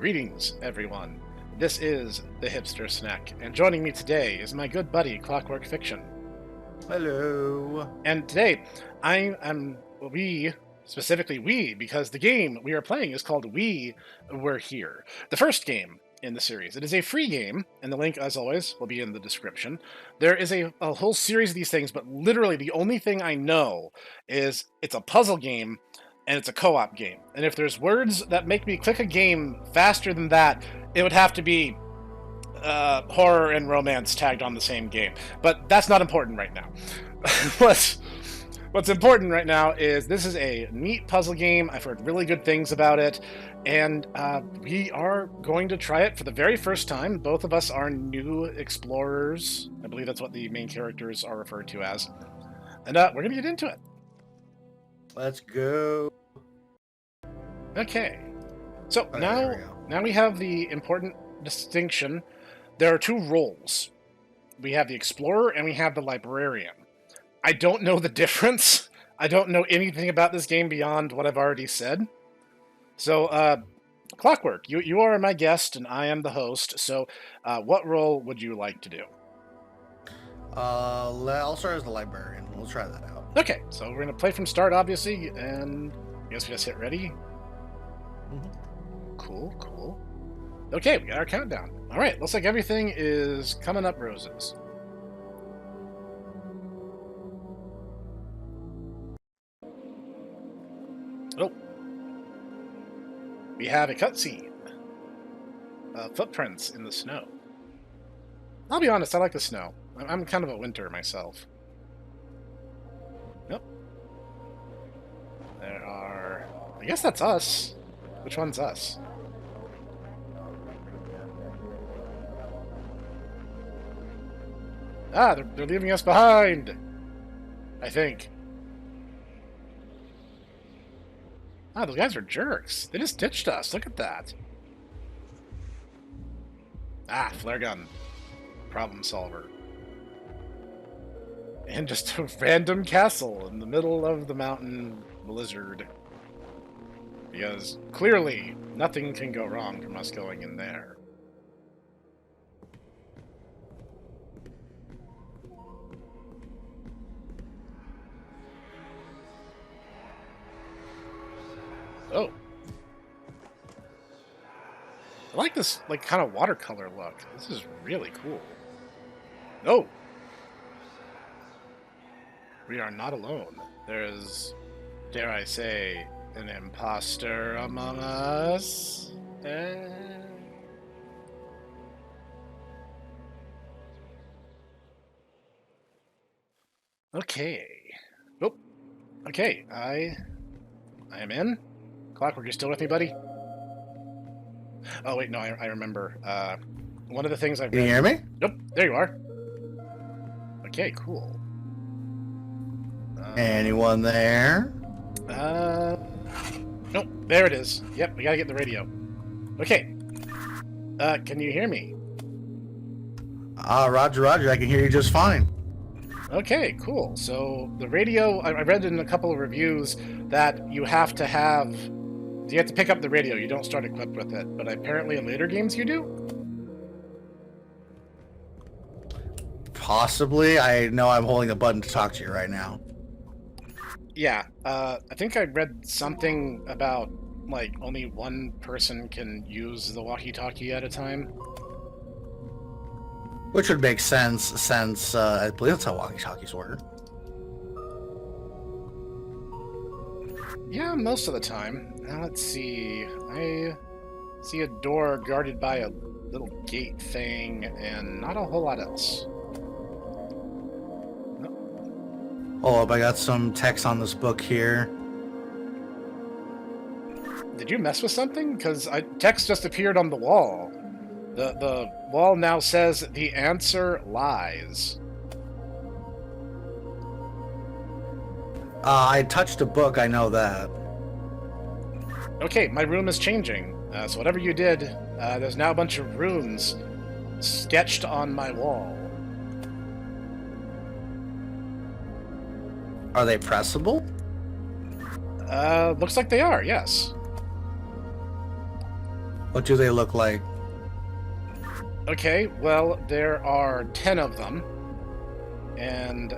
Greetings, everyone. This is the Hipster Snek, and joining me today is my good buddy, Clockwork Fiction. Hello. And today, specifically we, because the game we are playing is called We Were Here, the first game in the series. It is a free game, and the link, as always, will be in the description. There is a whole series of these things, but literally the only thing I know is it's a puzzle game, and it's a co-op game. And if there's words that make me click a game faster than that, it would have to be horror and romance tagged on the same game. But that's not important right now. What's important right now is this is a neat puzzle game. I've heard really good things about it, and we are going to try it for the very first time. Both of us are new explorers. I believe that's what the main characters are referred to as. And we're going to get into it. Let's go. Okay. So now we have the important distinction. There are two roles. We have the explorer and we have the librarian. I don't know the difference. I don't know anything about this game beyond what I've already said. So, Clockwork, you are my guest and I am the host. So, what role would you like to do? I'll start as the librarian. We'll try that out. Okay, so we're going to play from start, obviously, and I guess we just hit ready. Mm-hmm. Cool. Okay, we got our countdown. All right, looks like everything is coming up roses. Oh. We have a cutscene. Footprints in the snow. I'll be honest, I like the snow. I'm kind of a winter myself. Yep. There are... I guess that's us. Which one's us? Ah, they're leaving us behind! I think. Ah, those guys are jerks. They just ditched us. Look at that. Ah, flare gun. Problem solver. And just a random castle in the middle of the mountain blizzard. Because clearly nothing can go wrong from us going in there. Oh. I like this, like, kind of watercolor look. This is really cool. Oh! We are not alone. There is, dare I say, an imposter among us. Okay. Oh. Okay, I am in. Clockwork, you still with me, buddy? Oh, wait, no, I remember. One of the things I've... Can you hear me? Nope, there you are. Okay, cool. Anyone there? Nope, there it is. Yep, we gotta get the radio. Okay. Can you hear me? Roger, I can hear you just fine. Okay, cool. So, the radio, I read in a couple of reviews that you have to have... You have to pick up the radio, you don't start equipped with it, but apparently in later games you do? Possibly. I know I'm holding the button to talk to you right now. Yeah, I think I read something about, like, only one person can use the walkie-talkie at a time. Which would make sense, since I believe that's how walkie-talkies work. Yeah, most of the time. Now let's see. I see a door guarded by a little gate thing, and not a whole lot else. Hold up, I got some text on this book here. Did you mess with something? Because text just appeared on the wall. The wall now says, "The answer lies." I touched a book, I know that. Okay, my room is changing. So whatever you did, there's now a bunch of runes sketched on my wall. Are they pressable? Looks like they are, yes. What do they look like? Okay, well, there are 10 of them. And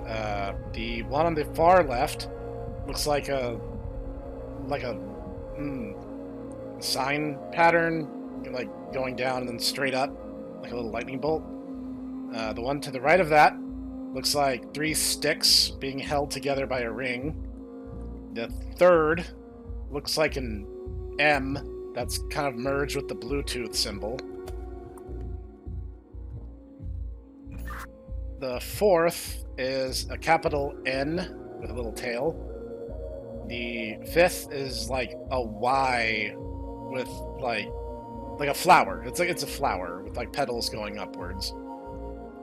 the one on the far left looks like a sign pattern, like going down and then straight up, like a little lightning bolt. The one to the right of that looks like 3 sticks being held together by a ring. The third looks like an M that's kind of merged with the Bluetooth symbol. The fourth is a capital N with a little tail. The fifth is like a Y with like a flower. It's a flower with like petals going upwards.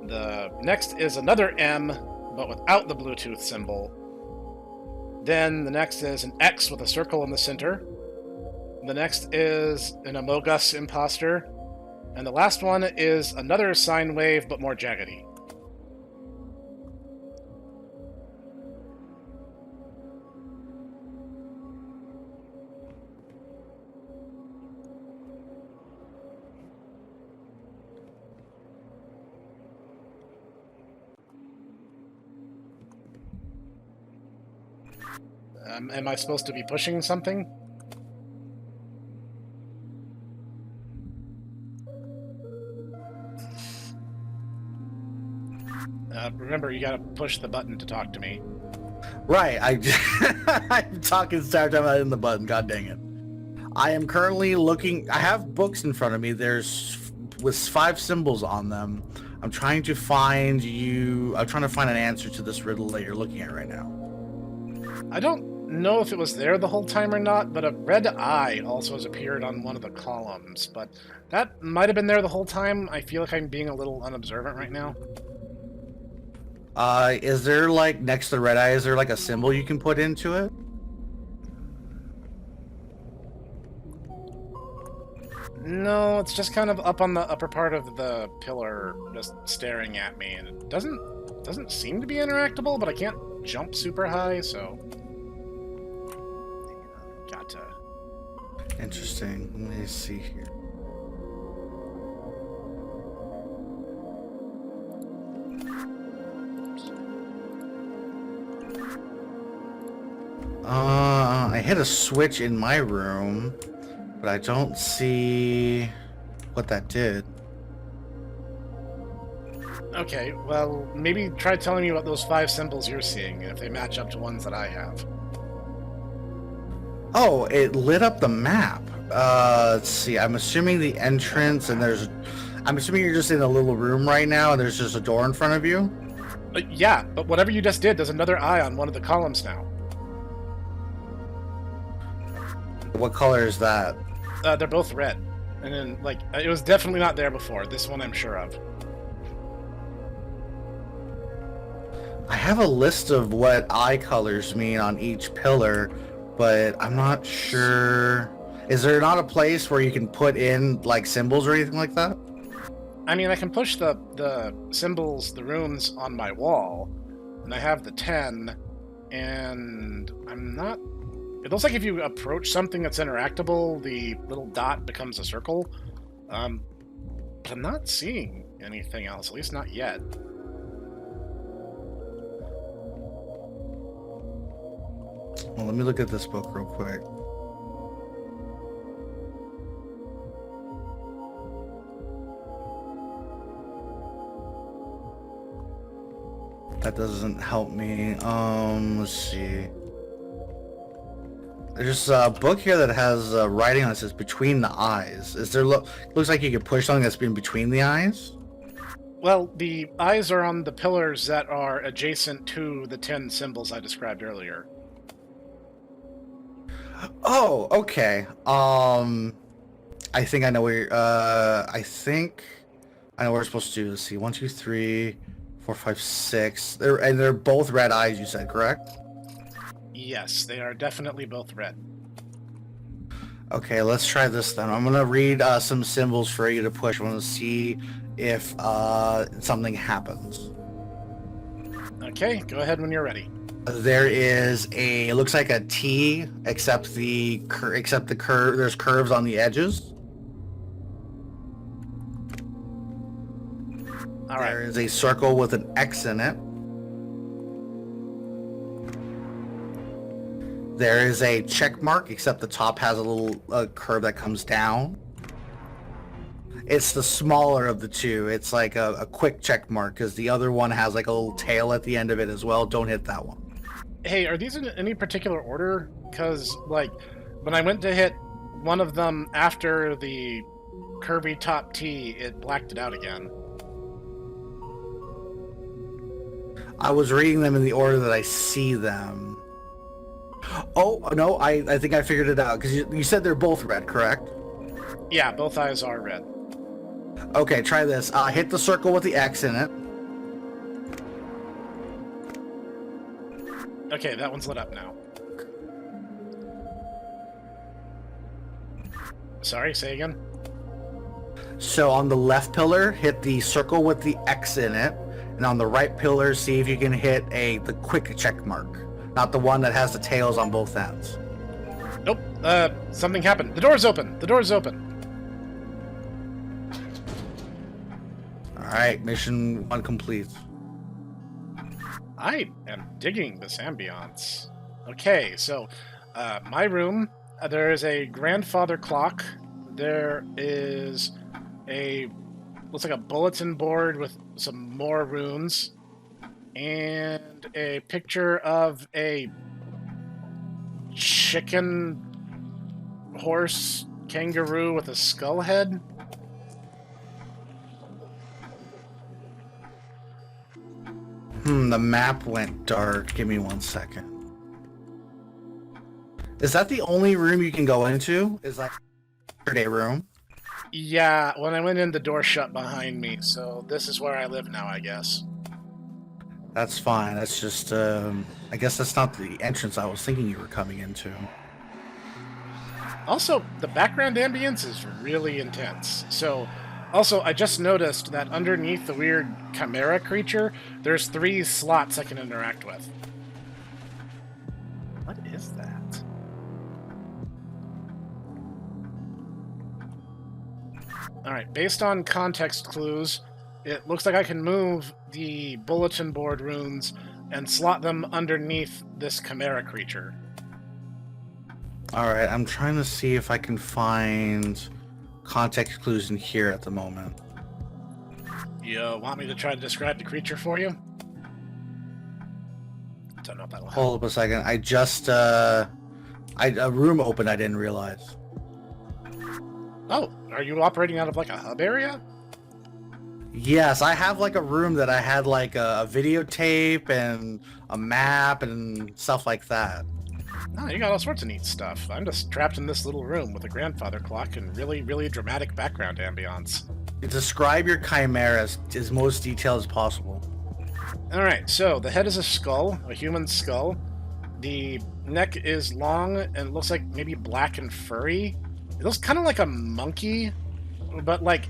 The next is another M, but without the Bluetooth symbol. Then the next is an X with a circle in the center. The next is an Among Us imposter. And the last one is another sine wave, but more jaggedy. Am I supposed to be pushing something? Remember, you gotta push the button to talk to me. Right, I'm talking the entire time I didn't the button. God dang it! I am currently looking. I have books in front of me. There's with 5 symbols on them. I'm trying to find you. I'm trying to find an answer to this riddle that you're looking at right now. I don't know if it was there the whole time or not, but a red eye also has appeared on one of the columns. But that might have been there the whole time. I feel like I'm being a little unobservant right now. Is there like next to the red eye? Is there like a symbol you can put into it? No, it's just kind of up on the upper part of the pillar, just staring at me, and it doesn't seem to be interactable, but I can't jump super high, so got to. Interesting. Let me see here. I hit a switch in my room, but I don't see what that did. Okay, well, maybe try telling me about those 5 symbols you're seeing, and if they match up to ones that I have. Oh, it lit up the map. Let's see. I'm assuming the entrance, and I'm assuming you're just in a little room right now, and there's just a door in front of you? Yeah, but whatever you just did, there's another eye on one of the columns now. What color is that? They're both red. And then, like, it was definitely not there before. This one I'm sure of. I have a list of what eye colors mean on each pillar, but I'm not sure. Is there not a place where you can put in, like, symbols or anything like that? I mean, I can push the symbols, the runes on my wall, and I have the 10, and I'm not... It looks like if you approach something that's interactable, the little dot becomes a circle. But I'm not seeing anything else, at least not yet. Well, let me look at this book real quick. That doesn't help me. Let's see. There's a book here that has writing on it says between the eyes. Is there looks like you could push something that's been between the eyes? Well, the eyes are on the pillars that are adjacent to the 10 symbols I described earlier. Oh, okay. I think I know where I think I know what we're supposed to do. Let's see. 1, 2, 3, 4, 5, 6. They're both red eyes, you said, correct? Yes, they are definitely both red. Okay, let's try this then. I'm gonna read some symbols for you to push. I want to see if something happens. Okay, go ahead when you're ready. There is it looks like a T, except the curve. There's curves on the edges. All There right. is a circle with an X in it. There is a check mark, except the top has a little curve that comes down. It's the smaller of the two. It's like a quick check mark because the other one has like a little tail at the end of it as well. Don't hit that one. Hey, are these in any particular order? Because, like, when I went to hit one of them after the Kirby top T, it blacked it out again. I was reading them in the order that I see them. Oh, no, I think I figured it out because you said they're both red, correct? Yeah, both eyes are red. Okay, try this. Hit the circle with the X in it. Okay, that one's lit up now. Sorry, say again? So on the left pillar, hit the circle with the X in it. And on the right pillar, see if you can hit the quick check mark. Not the one that has the tails on both ends. Nope, something happened. The door's open! The door's open! Alright, mission 1 complete. I am digging this ambiance. Okay, so, my room, there is a grandfather clock. There is looks like a bulletin board with some more runes. And a picture of a chicken, horse, kangaroo with a skull head. The map went dark. Give me 1 second. Is that the only room you can go into? Is that yesterday room? Yeah, when I went in, the door shut behind me, so this is where I live now, I guess. That's fine. That's just, I guess that's not the entrance I was thinking you were coming into. Also, the background ambience is really intense. So, also, I just noticed that underneath the weird chimera creature, there's 3 slots I can interact with. What is that? Alright, based on context clues, it looks like I can move the bulletin board runes and slot them underneath this chimera creature. Alright, I'm trying to see if I can find context clues in here at the moment. You want me to try to describe the creature for you? Don't know if that'll help. Hold up a second. I just, a room opened I didn't realize. Oh, are you operating out of like a hub area? Yes, I have like a room that I had like a videotape and a map and stuff like that. Oh, you got all sorts of neat stuff. I'm just trapped in this little room with a grandfather clock and really, really dramatic background ambiance. Describe your chimera as most detailed as possible. Alright, so the head is a skull, a human skull. The neck is long and looks like maybe black and furry. It looks kind of like a monkey, but like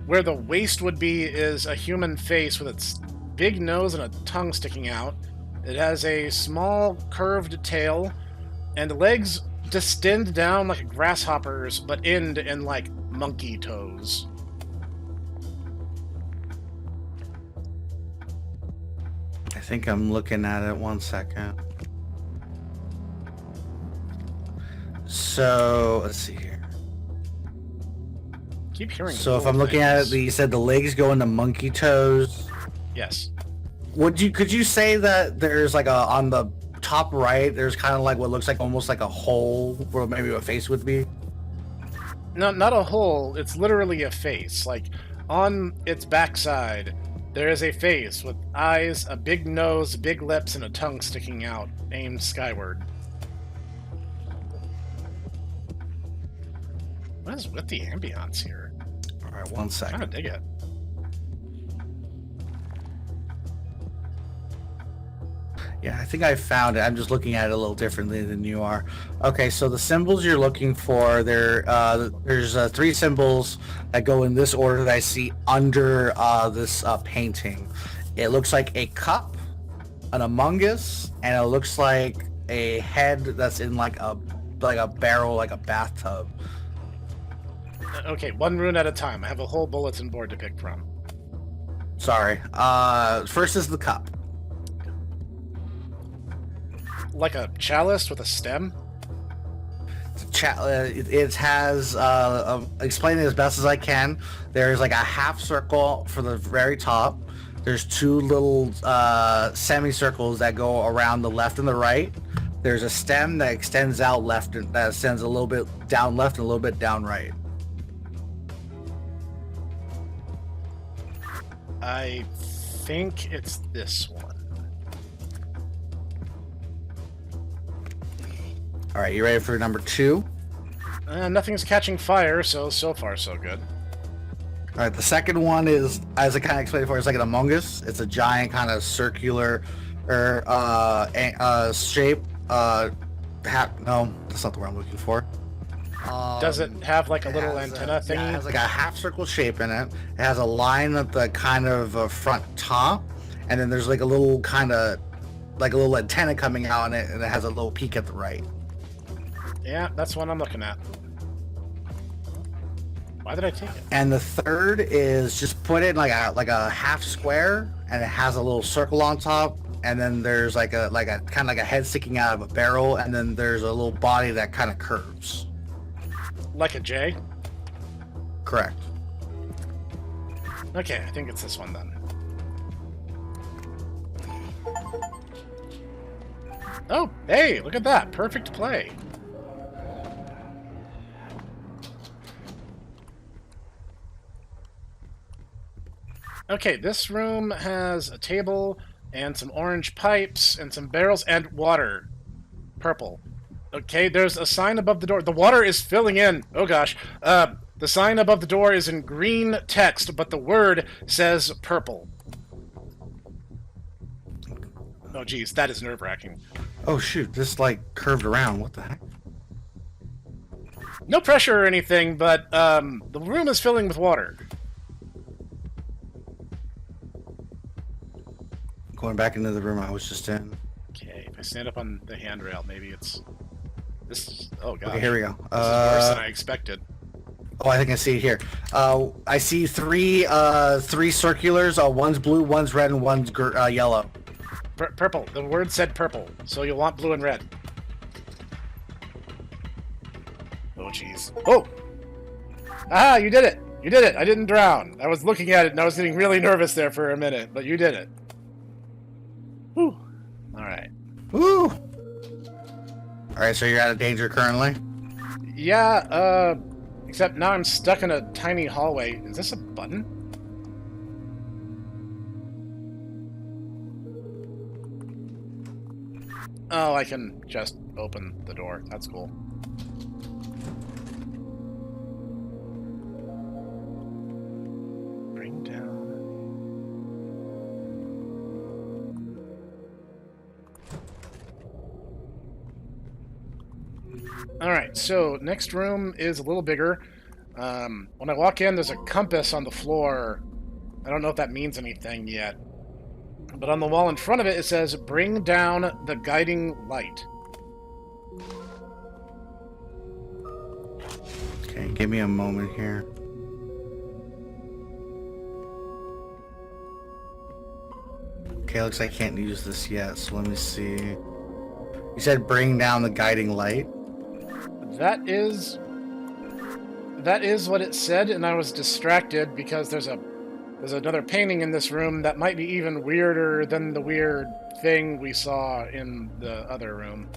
where the waist would be is a human face with its big nose and a tongue sticking out. It has a small curved tail, and the legs distend down like a grasshopper's, but end in like monkey toes. I think I'm looking at it. 1 second. So let's see here. Keep hearing. So if I'm looking at it, you said the legs go into monkey toes. Yes. Could you say that there's like on the top right, there's kind of like what looks like almost like a hole where maybe a face would be? No, not a hole. It's literally a face. Like on its backside, there is a face with eyes, a big nose, big lips, and a tongue sticking out, aimed skyward. What is with the ambiance here? All right, 1 second. I'm trying to dig it. Yeah, I think I found it. I'm just looking at it a little differently than you are. Okay, so the symbols you're looking for, there's 3 symbols that go in this order that I see under this painting. It looks like a cup, an Among Us, and it looks like a head that's in like a barrel, like a bathtub. Okay, one rune at a time. I have a whole bulletin board to pick from. Sorry. First is the cup. Like a chalice with a stem? It has, explain it as best as I can. There's like a half circle for the very top. There's two little semicircles that go around the left and the right. There's a stem that extends out left, and that extends a little bit down left and a little bit down right. I think it's this one. All right, you ready for number 2? Nothing's catching fire, so far so good. All right, the second one is, as I kind of explained before, it's like an Among Us. It's a giant kind of circular shape. No, that's not the word I'm looking for. Does it have like a little antenna thingy? Yeah, it has like a half circle shape in it. It has a line at the kind of front top, and then there's like a little kind of like a little antenna coming out in it, and it has a little peak at the right. Yeah, that's what I'm looking at. Why did I take it? And the third is just put it in like a half square, and it has a little circle on top, and then there's like a kind of like a head sticking out of a barrel, and then there's a little body that kind of curves. Like a J? Correct. Okay, I think it's this one then. Oh, hey, look at that. Perfect play. Okay, this room has a table and some orange pipes and some barrels and water. Purple. Okay, there's a sign above the door. The water is filling in. Oh gosh. The sign above the door is in green text, but the word says purple. Oh geez, that is nerve-wracking. Oh shoot, this like curved around. What the heck? No pressure or anything, but the room is filling with water. Going back into the room I was just in. Okay, if I stand up on the handrail, maybe it's... This is... Oh god. Okay, here we go. This is worse than I expected. Oh, I think I see it here. I see three circulars. One's blue, one's red, and one's yellow. Purple. The word said purple, so you'll want blue and red. Oh, jeez. Oh! Ah, you did it! You did it! I didn't drown. I was looking at it, and I was getting really nervous there for a minute, but you did it. Whew. Alright. Woo! Alright, so you're out of danger currently? Yeah, except now I'm stuck in a tiny hallway. Is this a button? Oh, I can just open the door. That's cool. Bring down... Alright, so next room is a little bigger. When I walk in, there's a compass on the floor. I don't know if that means anything yet. But on the wall in front of it, it says, bring down the guiding light. Okay, give me a moment here. Okay, looks like I can't use this yet, so let me see. You said bring down the guiding light? That is what it said, and I was distracted because there's another painting in this room that might be even weirder than the weird thing we saw in the other room.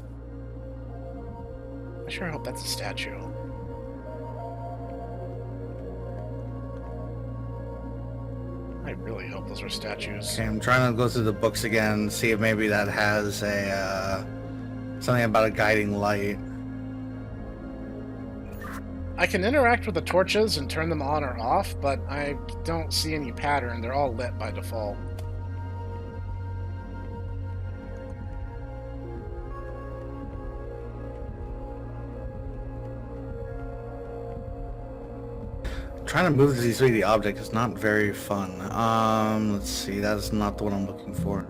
I sure hope that's a statue. I really hope those are statues. Okay, I'm trying to go through the books again, see if maybe that has a something about a guiding light. I can interact with the torches and turn them on or off, but I don't see any pattern. They're all lit by default. Trying to move these 3D objects is not very fun. Let's see, that's not the one I'm looking for.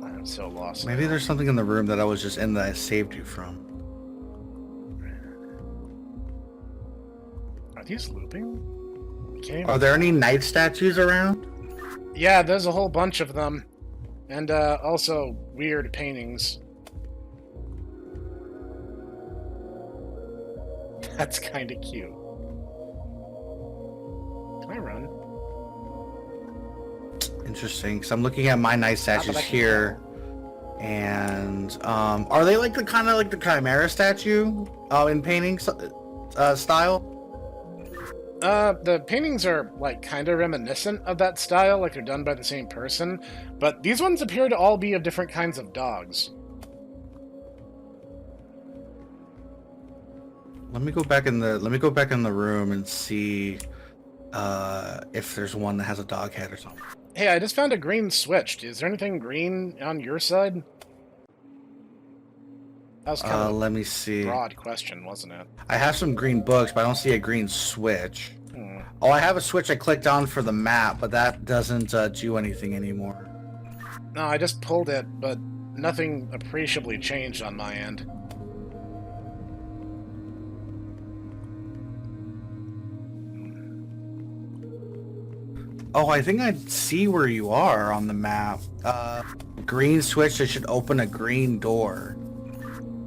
I'm so lost. Maybe there's something in the room that I was just in that I saved you from. Are these looping? Can't even... Are there any knight statues around? Yeah, there's a whole bunch of them. And also weird paintings. That's kind of cute. Can I run? Interesting, because I'm looking at my knight statues here. And are they like the kind of like the Chimera statue in painting style? The paintings are like kind of reminiscent of that style, like they're done by the same person, but these ones appear to all be of different kinds of dogs. Let me go back in the room and see if there's one that has a dog head or something. Hey, I just found a green switch. Is there anything green on your side? That was kind of let me see. Broad question, wasn't it? I have some green books, but I don't see a green switch. Oh, I have a switch I clicked on for the map, but that doesn't do anything anymore. No, I just pulled it, but nothing appreciably changed on my end. Oh, I think I see where you are on the map. Green switch that should open a green door.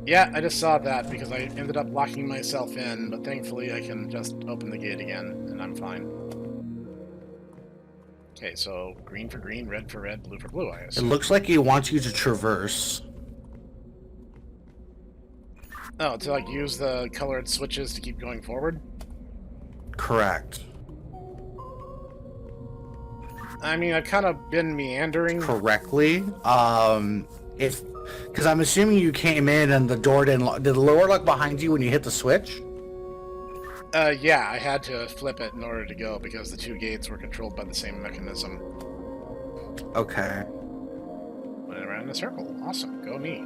Yeah, I just saw that because I ended up locking myself in, but thankfully I can just open the gate again, and I'm fine. Okay, so green for green, red for red, blue for blue, I assume. It looks like he wants you to traverse. Oh, to like use the colored switches to keep going forward? Correct. I mean, I've kind of been meandering. Correctly. Because I'm assuming you came in and the door didn't lock. Did the door lock behind you when you hit the switch? Yeah, I had to flip it in order to go because the two gates were controlled by the same mechanism. Okay. Went around in a circle. Awesome. Go me.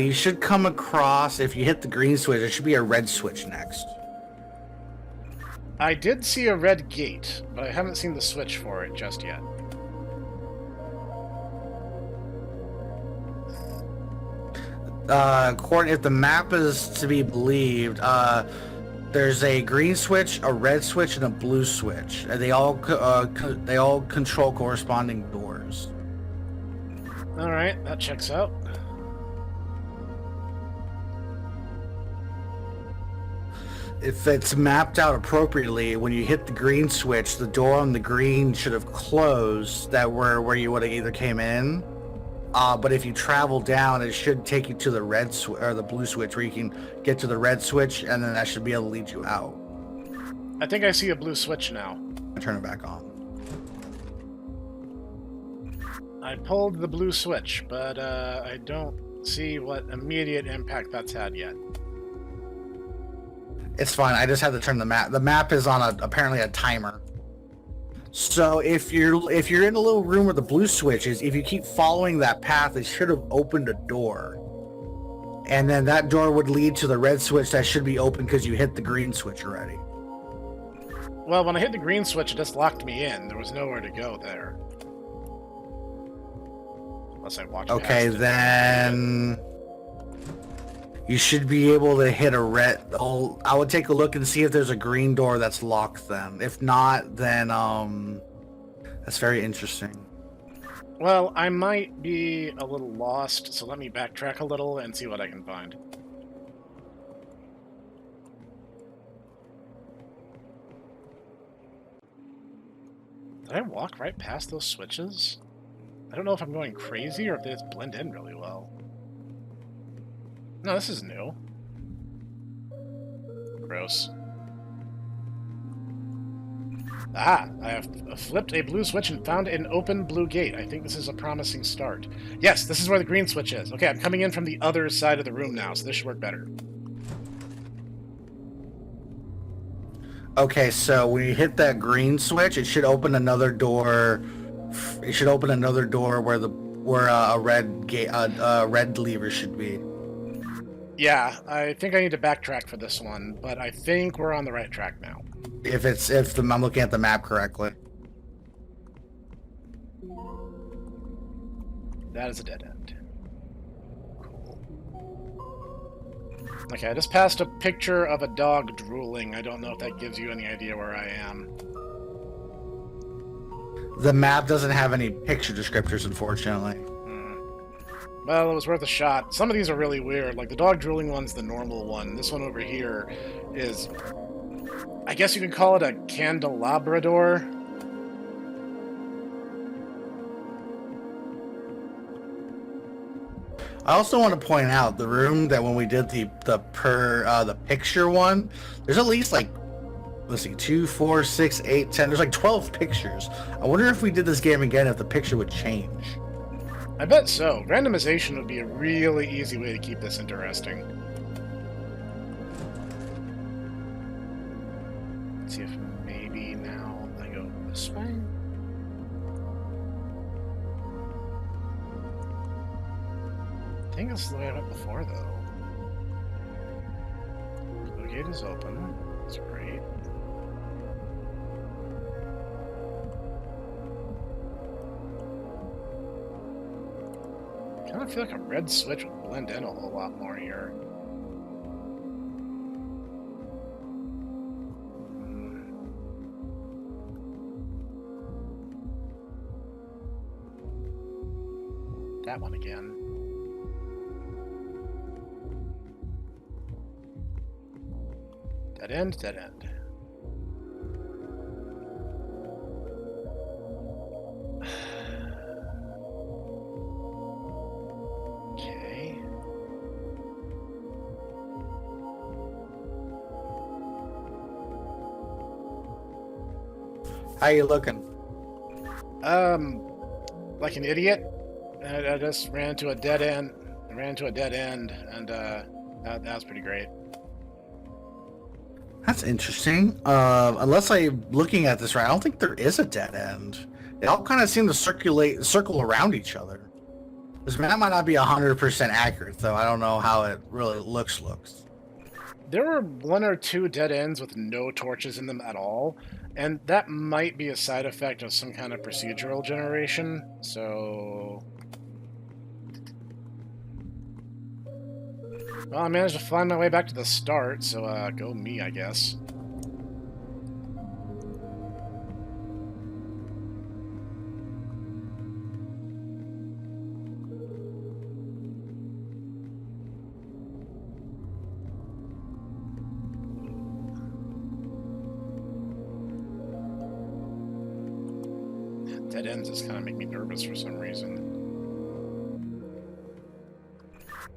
You should come across, if you hit the green switch, there should be a red switch next. I did see a red gate, but I haven't seen the switch for it just yet. If the map is to be believed, there's a green switch, a red switch, and a blue switch. And they all control corresponding doors. All right, that checks out. If it's mapped out appropriately, when you hit the green switch, the door on the green should have closed. That where you would have either came in. But if you travel down, it should take you to the red switch or the blue switch, where you can get to the red switch, and then that should be able to lead you out. I think I see a blue switch now. I turn it back on. I pulled the blue switch, but I don't see what immediate impact that's had yet. It's fine. I just had to turn the map. The map is on apparently a timer. So if you're in a little room where the blue switch is, if you keep following that path, it should have opened a door. And then that door would lead to the red switch that should be open because you hit the green switch already. Well, when I hit the green switch, it just locked me in. There was nowhere to go there. Unless I walked past Okay, it. then you should be able to hit a red. I would take a look and see if there's a green door that's locked then. If not, then that's very interesting. Well, I might be a little lost, so let me backtrack a little and see what I can find. Did I walk right past those switches? I don't know if I'm going crazy or if they just blend in really well. No, this is new. Gross. Ah, I have flipped a blue switch and found an open blue gate. I think this is a promising start. Yes, this is where the green switch is. Okay, I'm coming in from the other side of the room now, so this should work better. Okay, so when you hit that green switch, it should open another door. It should open another door where a red gate, red lever should be. Yeah, I think I need to backtrack for this one, but I think we're on the right track now. I'm looking at the map correctly. That is a dead end. Cool. Okay, I just passed a picture of a dog drooling. I don't know if that gives you any idea where I am. The map doesn't have any picture descriptors, unfortunately. Well, it was worth a shot. Some of these are really weird. Like the dog drooling one's the normal one. This one over here is, I guess you could call it a candelabrador. I also want to point out the room that when we did the picture one, there's at least like, let's see, 2, 4, 6, 8, 10. There's like 12 pictures. I wonder if we did this game again, if the picture would change. I bet so. Randomization would be a really easy way to keep this interesting. Let's see if maybe now I go this way. I think this is the way I went before, though. The gate is open. That's great. I kind of feel like a red switch would blend in a whole lot more here. That one again. Dead end, dead end. Okay. How you looking? Like an idiot. I just ran into a dead end. I ran into a dead end, and that was pretty great. That's interesting. Unless I'm looking at this right, I don't think there is a dead end. They all kind of seem to circle around each other. This map might not be 100% accurate, though. I don't know how it really looks. There were 1 or 2 dead ends with no torches in them at all, and that might be a side effect of some kind of procedural generation, so... Well, I managed to find my way back to the start, so go me, I guess. Dead ends just kind of make me nervous for some reason.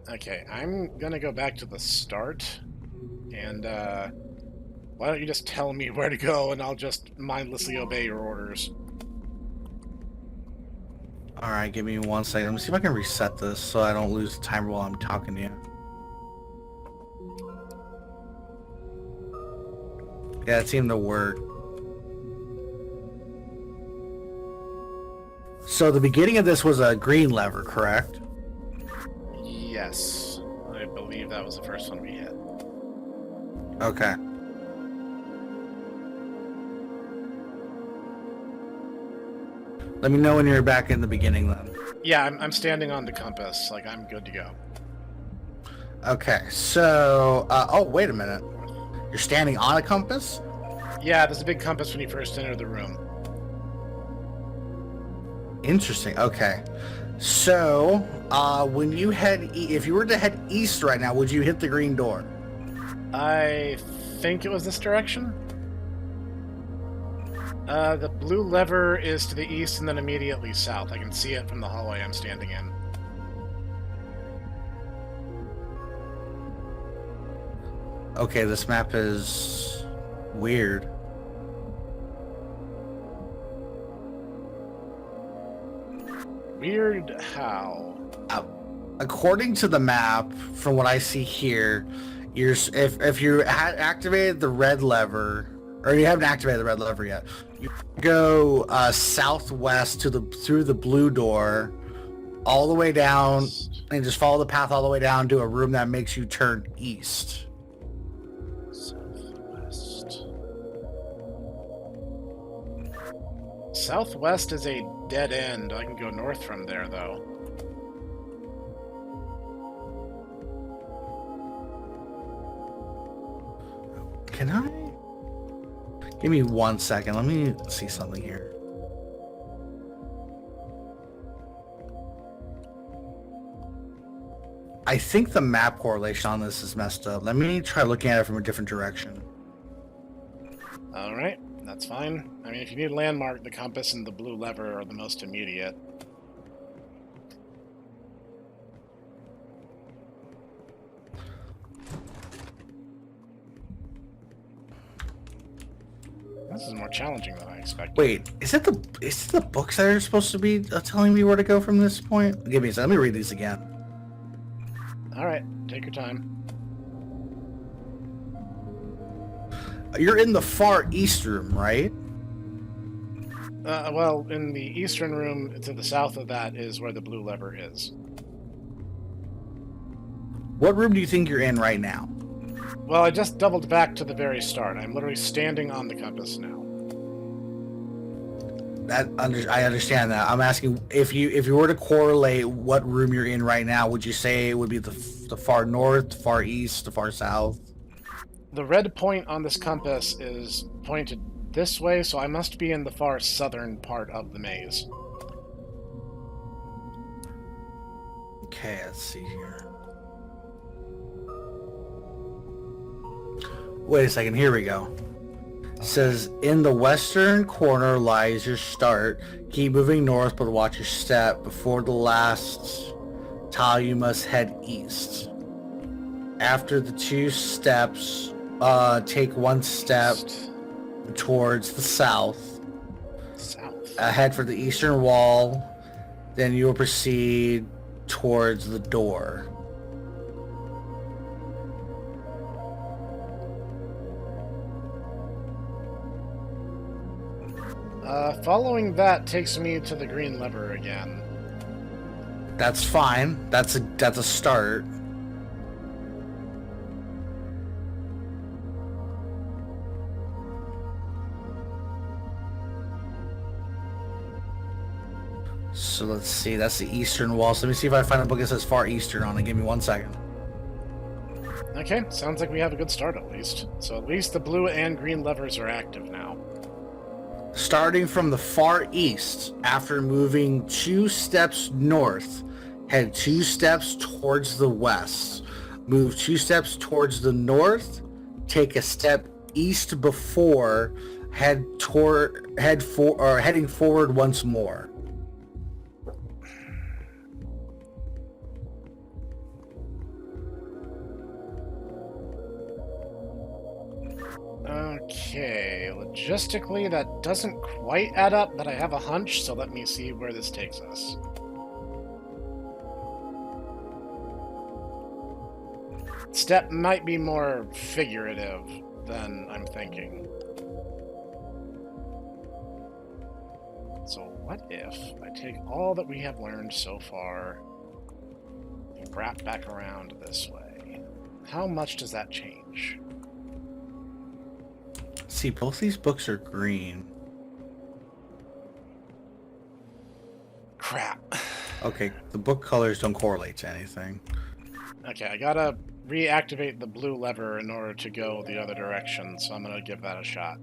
Okay, I'm gonna go back to the start, and why don't you just tell me where to go, and I'll just mindlessly obey your orders. Alright, give me 1 second. Let me see if I can reset this so I don't lose the timer while I'm talking to you. Yeah, it seemed to work. So the beginning of this was a green lever, correct? Yes, I believe that was the first one we hit. Okay. Let me know when you're back in the beginning then. Yeah, I'm standing on the compass, like I'm good to go. Okay, so... oh, wait a minute. You're standing on a compass? Yeah, there's a big compass when you first enter the room. Interesting, okay. So, when you head... if you were to head east right now, would you hit the green door? I think it was this direction. The blue lever is to the east and then immediately south. I can see it from the hallway I'm standing in. Okay, this map is weird. Weird how? According to the map, from what I see here, if you had activated the red lever, or you haven't activated the red lever yet, you go southwest through the blue door, all the way down, and just follow the path all the way down to a room that makes you turn east. Southwest. Southwest is a dead end. I can go north from there, though. Can I? Give me 1 second. Let me see something here. I think the map correlation on this is messed up. Let me try looking at it from a different direction. All right, that's fine. I mean, if you need a landmark, the compass and the blue lever are the most immediate. This is more challenging than I expected. Wait, is it the books that are supposed to be telling me where to go from this point? Give me a second. Let me read these again. All right, take your time. You're in the far east room, right? Well, in the eastern room to the south of that is where the blue lever is. What room do you think you're in right now? Well, I just doubled back to the very start. I'm literally standing on the compass now. I understand that. I'm asking if you were to correlate what room you're in right now, would you say it would be the far north, the far east, the far south? The red point on this compass is pointed this way, so I must be in the far southern part of the maze. Okay, let's see here. Wait a second, here we go. It says, in the western corner lies your start. Keep moving north, but watch your step. Before the last tile, you must head east. After the 2 steps, take 1 step towards the south. Head for the eastern wall. Then you will proceed towards the door. Following that takes me to the green lever again. That's fine. That's a start. So let's see. That's the eastern wall. So let me see if I find a book that says far eastern on it. Give me 1 second. Okay, sounds like we have a good start at least. So at least the blue and green levers are active now. Starting from the far east, after moving 2 steps north, head 2 steps towards the west. Move 2 steps towards the north, take a step east before heading forward once more. Okay, logistically that doesn't quite add up, but I have a hunch, so let me see where this takes us. Step might be more figurative than I'm thinking. So what if I take all that we have learned so far and wrap back around this way? How much does that change? See, both these books are green. Crap. Okay, the book colors don't correlate to anything. Okay, I gotta reactivate the blue lever in order to go the other direction, so I'm gonna give that a shot.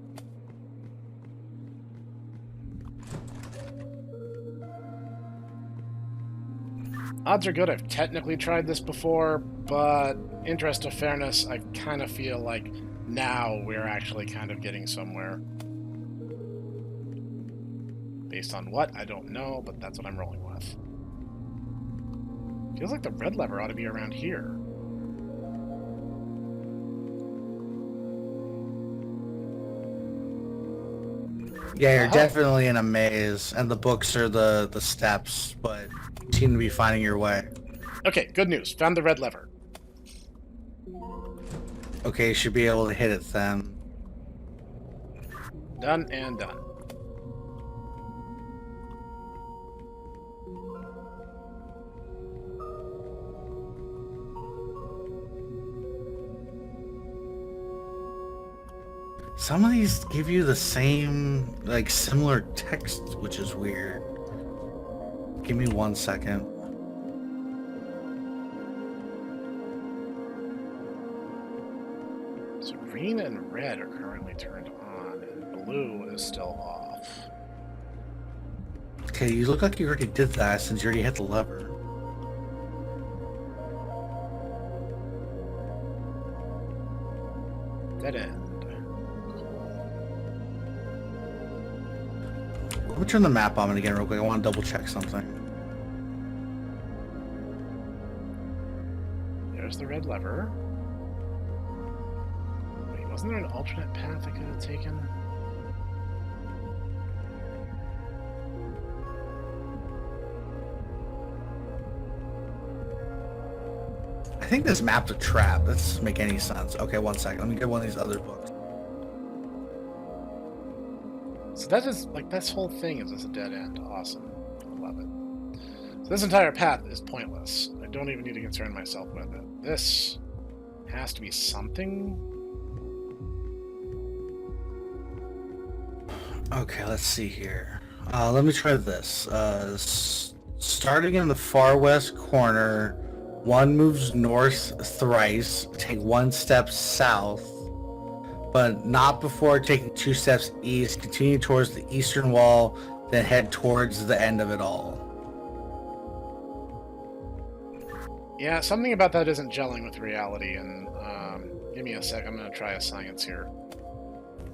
Odds are good I've technically tried this before, but interest of fairness, I kind of feel like now we're actually kind of getting somewhere. Based on what, I don't know, but that's what I'm rolling with. Feels like the red lever ought to be around here. Yeah, you're definitely in a maze, and the books are the steps, but you seem to be finding your way. Okay, good news. Found the red lever. Okay, you should be able to hit it then. Done and done. Some of these give you the same, like, similar text, which is weird. Give me 1 second. So green and red are currently turned on, and blue is still off. Okay, you look like you already did that since you already hit the lever. Dead end. Let me turn the map on again real quick. I want to double check something. There's the red lever. Wait, wasn't there an alternate path I could have taken? I think this map's a trap. That doesn't make any sense. Okay, one second. Let me get one of these other books. So that is, like, this whole thing is just a dead end. Awesome. I love it. So this entire path is pointless. I don't even need to concern myself with it. This has to be something. Okay, let's see here. Let me try this. Starting in the far west corner, one moves north thrice, take one step south, but not before taking 2 steps east, continue towards the eastern wall, then head towards the end of it all. Yeah, something about that isn't gelling with reality, and give me a sec. I'm going to try a science here.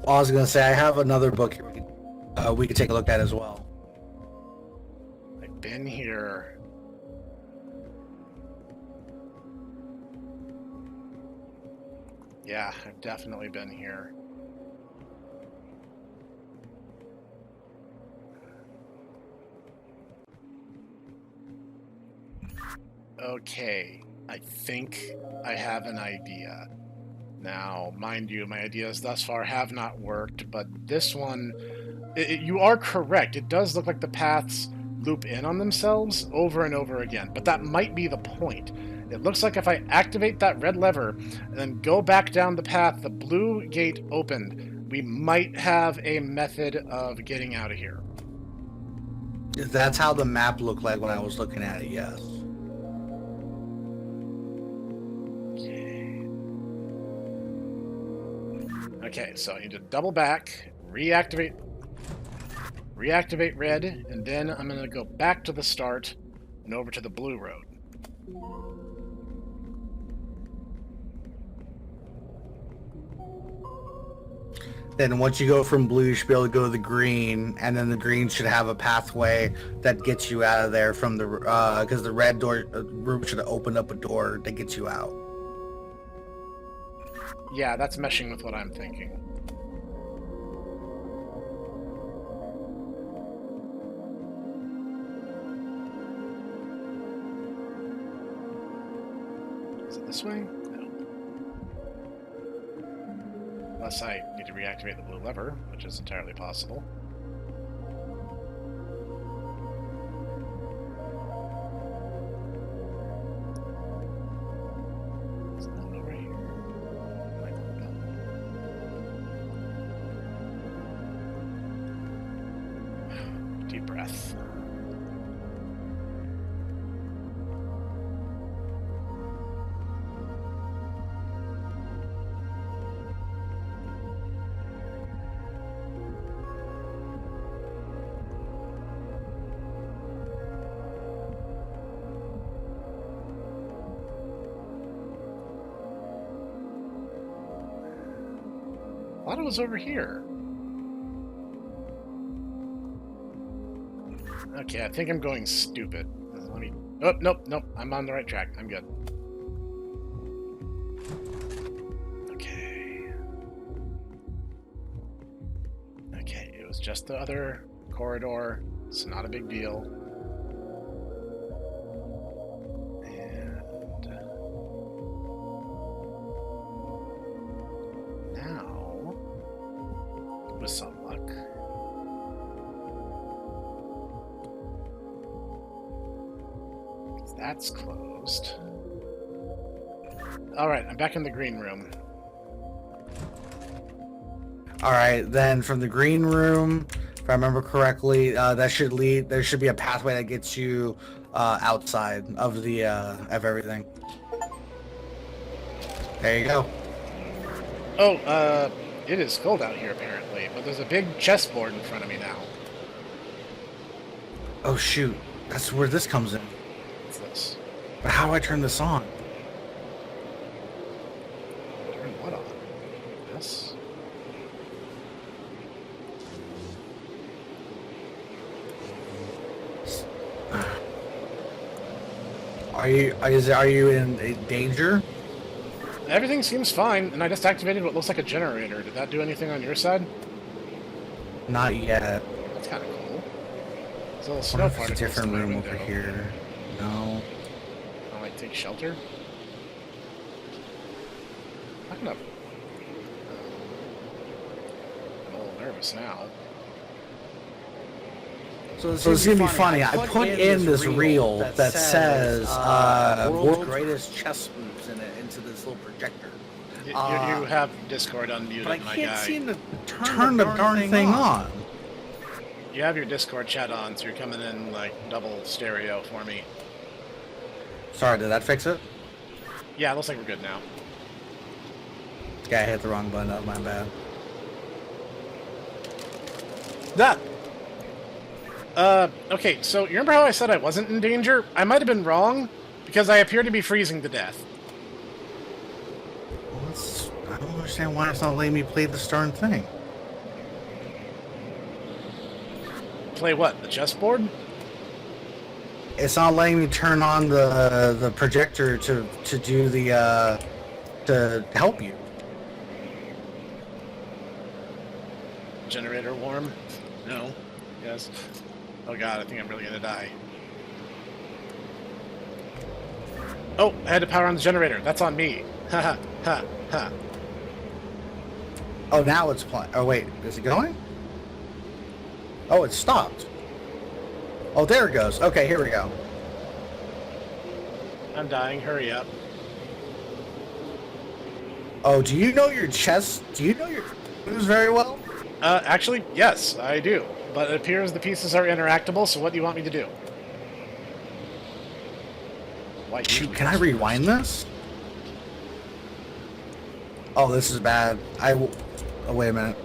I was going to say, I have another book here we could take a look at as well. I've been here. Yeah, I've definitely been here. Okay, I think I have an idea. Now, mind you, my ideas thus far have not worked, but this one, you are correct. It does look like the paths loop in on themselves over and over again, but that might be the point. It looks like if I activate that red lever and then go back down the path the blue gate opened, we might have a method of getting out of here. That's how the map looked like when I was looking at it, yes. Okay, so I need to double back, reactivate red, and then I'm going to go back to the start and over to the blue road. Then once you go from blue, you should be able to go to the green, and then the green should have a pathway that gets you out of there from the, because the red door room should have opened up a door that gets you out. Yeah, that's meshing with what I'm thinking. Is it this way? No. Unless I need to reactivate the blue lever, which is entirely possible. Is it not over here? Might not know. Deep breath. I thought it was over here. Okay, I think I'm going stupid. Let me... Oh, nope. I'm on the right track. I'm good. Okay. Okay, it was just the other corridor. It's not a big deal. And... now... with some luck... that's closed. Alright, I'm back in the green room. Alright, then from the green room, if I remember correctly, that should lead, there should be a pathway that gets you outside of the, of everything. There you go. Oh, it is cold out here apparently, but there's a big chessboard in front of me now. Oh shoot, that's where this comes in. What's this? But how do I turn this on? Turn what on? This? Are you in danger? Everything seems fine, and I just activated what looks like a generator. Did that do anything on your side? Not yet. That's kind of cool. There's a little What snow if it's a particles different in my room over window. here? No. I might take shelter. I'm gonna. I'm a little nervous now. So it's gonna be funny. I put in this reel that says world's greatest chess moves in it into this little projector. You have Discord unmuted, But I my can't guy. seem to turn the darn thing on. You have your Discord chat on, so you're coming in like double stereo for me. Sorry, did that fix it? Yeah, it looks like we're good now. Yeah, I hit the wrong button. That was my bad. That. Okay, so you remember how I said I wasn't in danger? I might have been wrong, because I appear to be freezing to death. Well, I don't understand why it's not letting me play this darn thing. Play what? The chessboard? It's not letting me turn on the projector to do the to help you. Generator warm? No. Yes. Oh god, I think I'm really gonna die. Oh, I had to power on the generator. That's on me. Ha ha ha ha. Oh, now it's playing. Oh wait, is it going? Oh, it stopped. Oh, there it goes. Okay, here we go. I'm dying. Hurry up. Oh, do you know your chess? Do you know your moves very well? Actually, yes, I do. But it appears the pieces are interactable, so what do you want me to do? Why Shoot, can I rewind this? Oh, this is bad. Oh, wait a minute.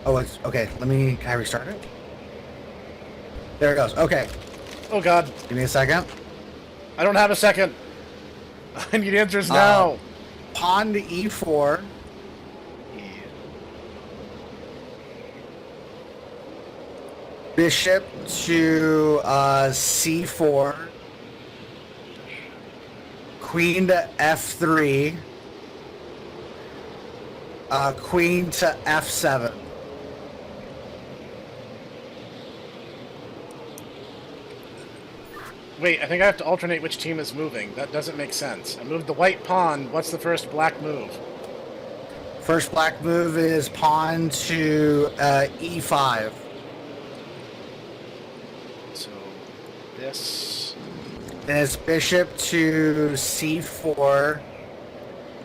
Oh, it's okay. Can I restart it? There it goes. Okay. Oh god. Give me a second. I don't have a second. I need answers now. Pawn to e4. Bishop to c4. Queen to f3. Queen to f7. Wait, I think I have to alternate which team is moving. That doesn't make sense. I moved the white pawn. What's the first black move? First black move is pawn to e5. So, this... Then it's bishop to c4.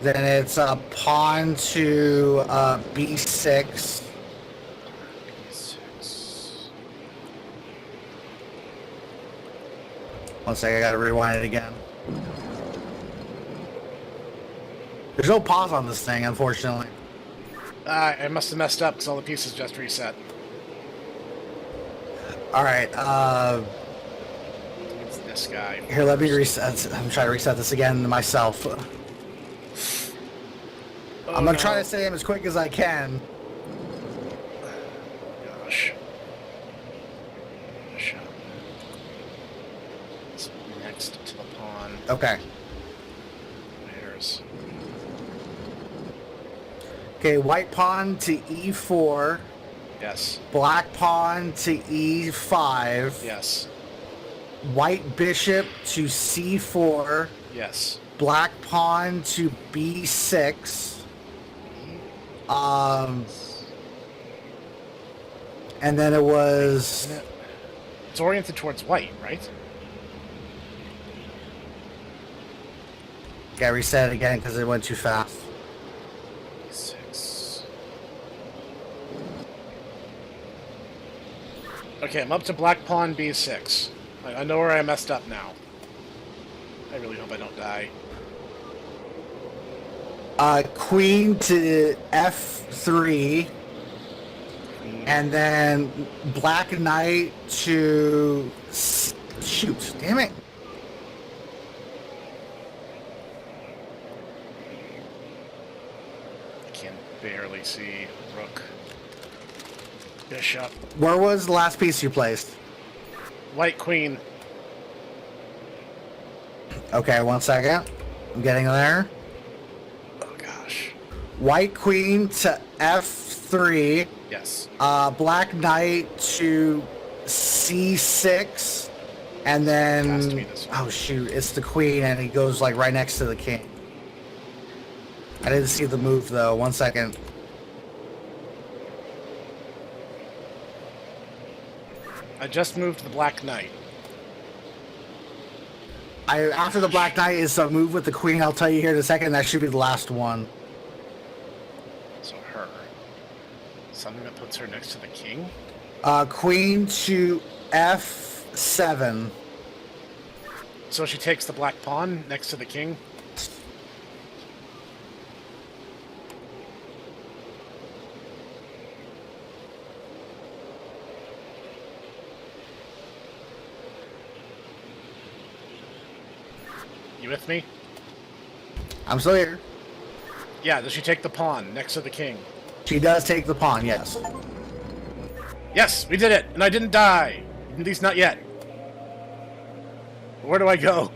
Then it's pawn to b6. B6. One second, I gotta rewind it again. There's no pause on this thing, unfortunately. I must have messed up because all the pieces just reset. Alright, It's this guy. here, let me reset. I'm trying to reset this again myself. Oh, I'm gonna try to say them as quick as I can. Gosh. It's next to the pawn. Okay. There's... Okay, white pawn to e4. Yes. Black pawn to e5. Yes. White bishop to c4. Yes. Black pawn to b6. And then it was... It's oriented towards white, right? Gotta reset it again because it went too fast. 6. Okay, I'm up to black pawn b6. I know where I messed up now. I really hope I don't die. Queen to F3, and then Black Knight to shoot. Damn it! I can barely see. Rook. Bishop. Where was the last piece you placed? White queen. Okay, 1 second. I'm getting there. Oh gosh. White Queen to F3. Yes. Black Knight to C6, and Has to be then this one. oh shoot, it's the Queen, and he goes like right next to the King. I didn't see the move though. 1 second. I just moved the Black Knight. After the Black Knight is a move with the Queen. I'll tell you here in a second. That should be the last one. So her. Something that puts her next to the king? Queen to F7. So she takes the black pawn next to the king? You with me? I'm still here. Yeah, does she take the pawn next to the king? She does take the pawn. Yes. Yes, we did it, and I didn't die. At least not yet. Where do I go?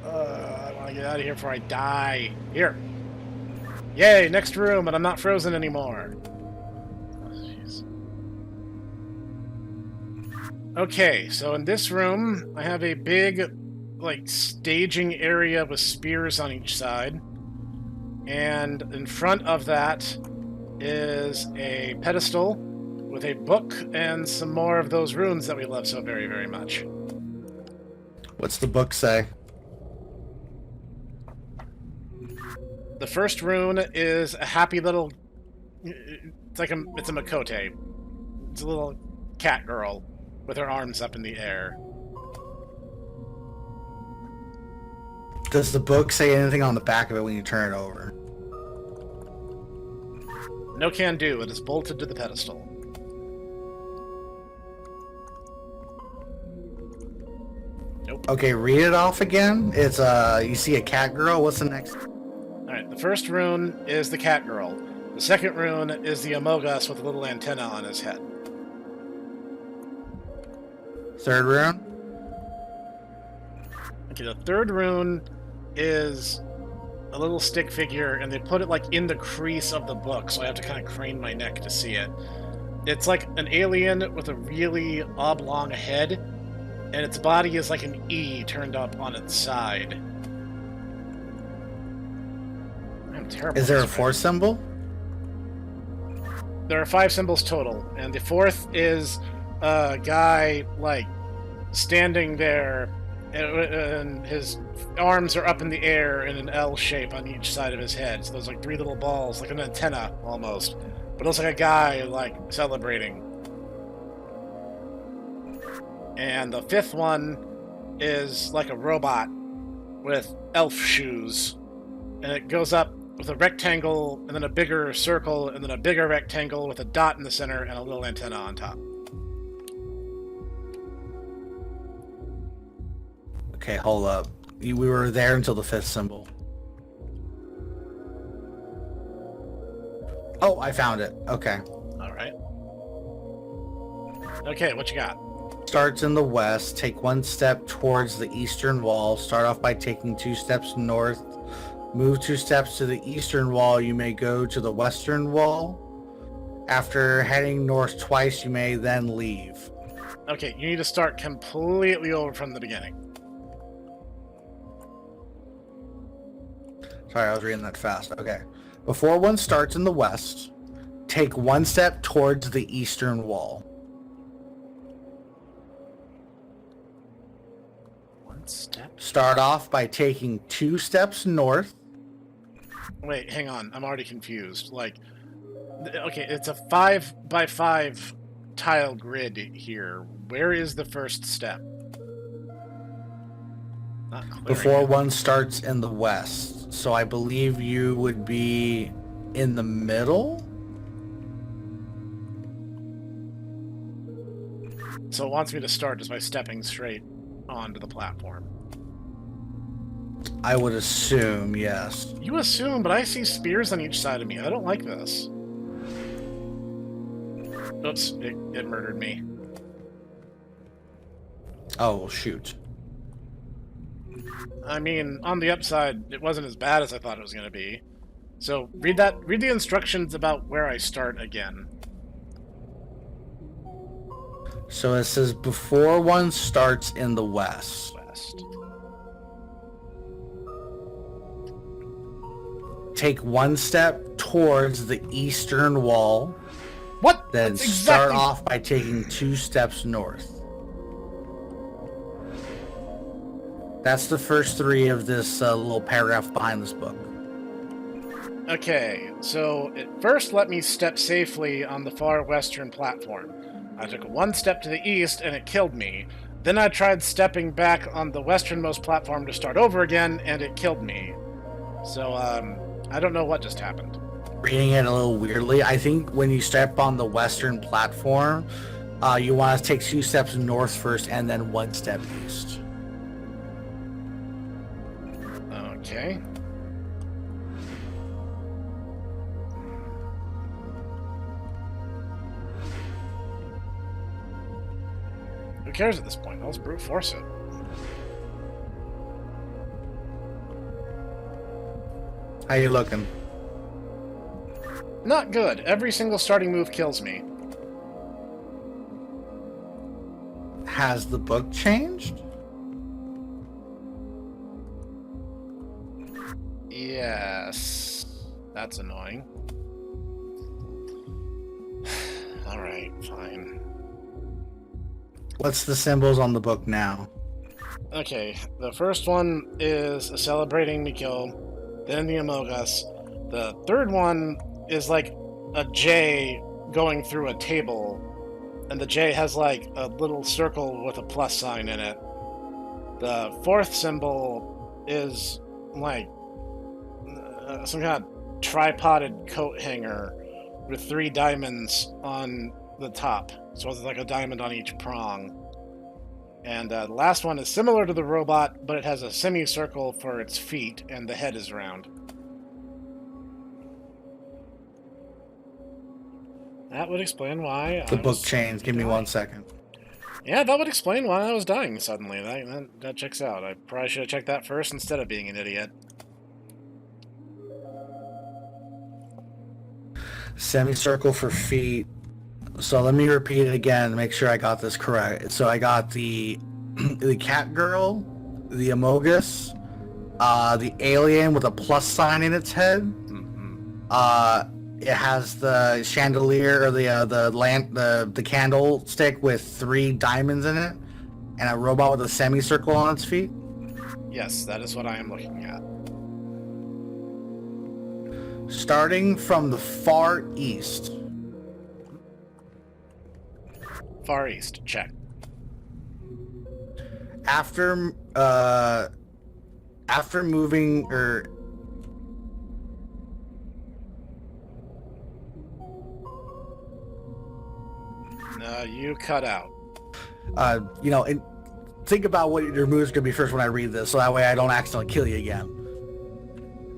I want to get out of here before I die. Here. Yay, next room, and I'm not frozen anymore. Oh, jeez. Okay, so in this room, I have a big, like, staging area with spears on each side. And in front of that is a pedestal with a book and some more of those runes that we love so very, very much. What's the book say? The first rune is a happy little... It's a Makote. It's a little cat girl with her arms up in the air. Does the book say anything on the back of it when you turn it over? No can do. It is bolted to the pedestal. Nope. Okay, read it off again. It's you see a cat girl. What's the next? Alright, the first rune is the cat girl. The second rune is the Amogus with a little antenna on his head. Third rune? Okay, the third rune is a little stick figure, and they put it like in the crease of the book, so I have to kind of crane my neck to see it. It's like an alien with a really oblong head, and its body is like an E turned up on its side. I'm terrible. Is there a at fourth symbol? There are 5 symbols total, and the fourth is a guy like standing there, and his arms are up in the air in an L shape on each side of his head. So there's like 3 little balls, like an antenna almost. But it looks like a guy like celebrating. And the fifth one is like a robot with elf shoes. And it goes up with a rectangle, and then a bigger circle, and then a bigger rectangle with a dot in the center and a little antenna on top. Okay, hold up. We were there until the 5th symbol. Oh, I found it. Okay. Alright. Okay, what you got? Starts in the west. Take 1 step towards the eastern wall. Start off by taking 2 steps north. Move 2 steps to the eastern wall. You may go to the western wall. After heading north twice, you may then leave. Okay, you need to start completely over from the beginning. Sorry, I was reading that fast. Okay. Before one starts in the west, take 1 step towards the eastern wall. 1 step? Start off by taking 2 steps north. Wait, hang on. I'm already confused. Like, okay, it's a 5 by 5 tile grid here. Where is the first step? Not clearing before it. one starts in the west. So I believe you would be in the middle? So it wants me to start just by stepping straight onto the platform. I would assume, yes. You assume, but I see spears on each side of me. I don't like this. Oops, it murdered me. Oh, shoot. I mean, on the upside, it wasn't as bad as I thought it was going to be. So read the instructions about where I start again. So it says before one starts in the west. Take one step towards the eastern wall. What? Then start off by taking 2 steps north. That's the first 3 of this little paragraph behind this book. Okay, so it first let me step safely on the far western platform. I took 1 step to the east and it killed me. Then I tried stepping back on the westernmost platform to start over again and it killed me. So, I don't know what just happened. Reading it a little weirdly, I think when you step on the western platform, you want to take 2 steps north first and then 1 step east. Okay. Who cares at this point? Let's brute force it. How you looking? Not good. Every single starting move kills me. Has the book changed? Yes. That's annoying. Alright, fine. What's the symbols on the book now? Okay, the first one is a celebrating Miko, then the Amogus. The third one is like a J going through a table, and the J has like a little circle with a plus sign in it. The fourth symbol is like some kind of tripoded coat hanger with 3 diamonds on the top. So it's like a diamond on each prong. And the last one is similar to the robot, but it has a semicircle for its feet, and the head is round. That would explain why The book changed. Give me 1 second. Yeah, that would explain why I was dying suddenly. That checks out. I probably should have checked that first instead of being an idiot. Semicircle for feet. So let me repeat it again to make sure I got this correct. So I got the cat girl, the Amogus, the alien with a plus sign in its head. It has the chandelier or the candlestick with 3 diamonds in it, and a robot with a semicircle on its feet. Yes, that is what I am looking at. Starting from the far east. Far East, check. After moving or No, you cut out. and think about what your moves are gonna be first when I read this, so that way I don't accidentally kill you again.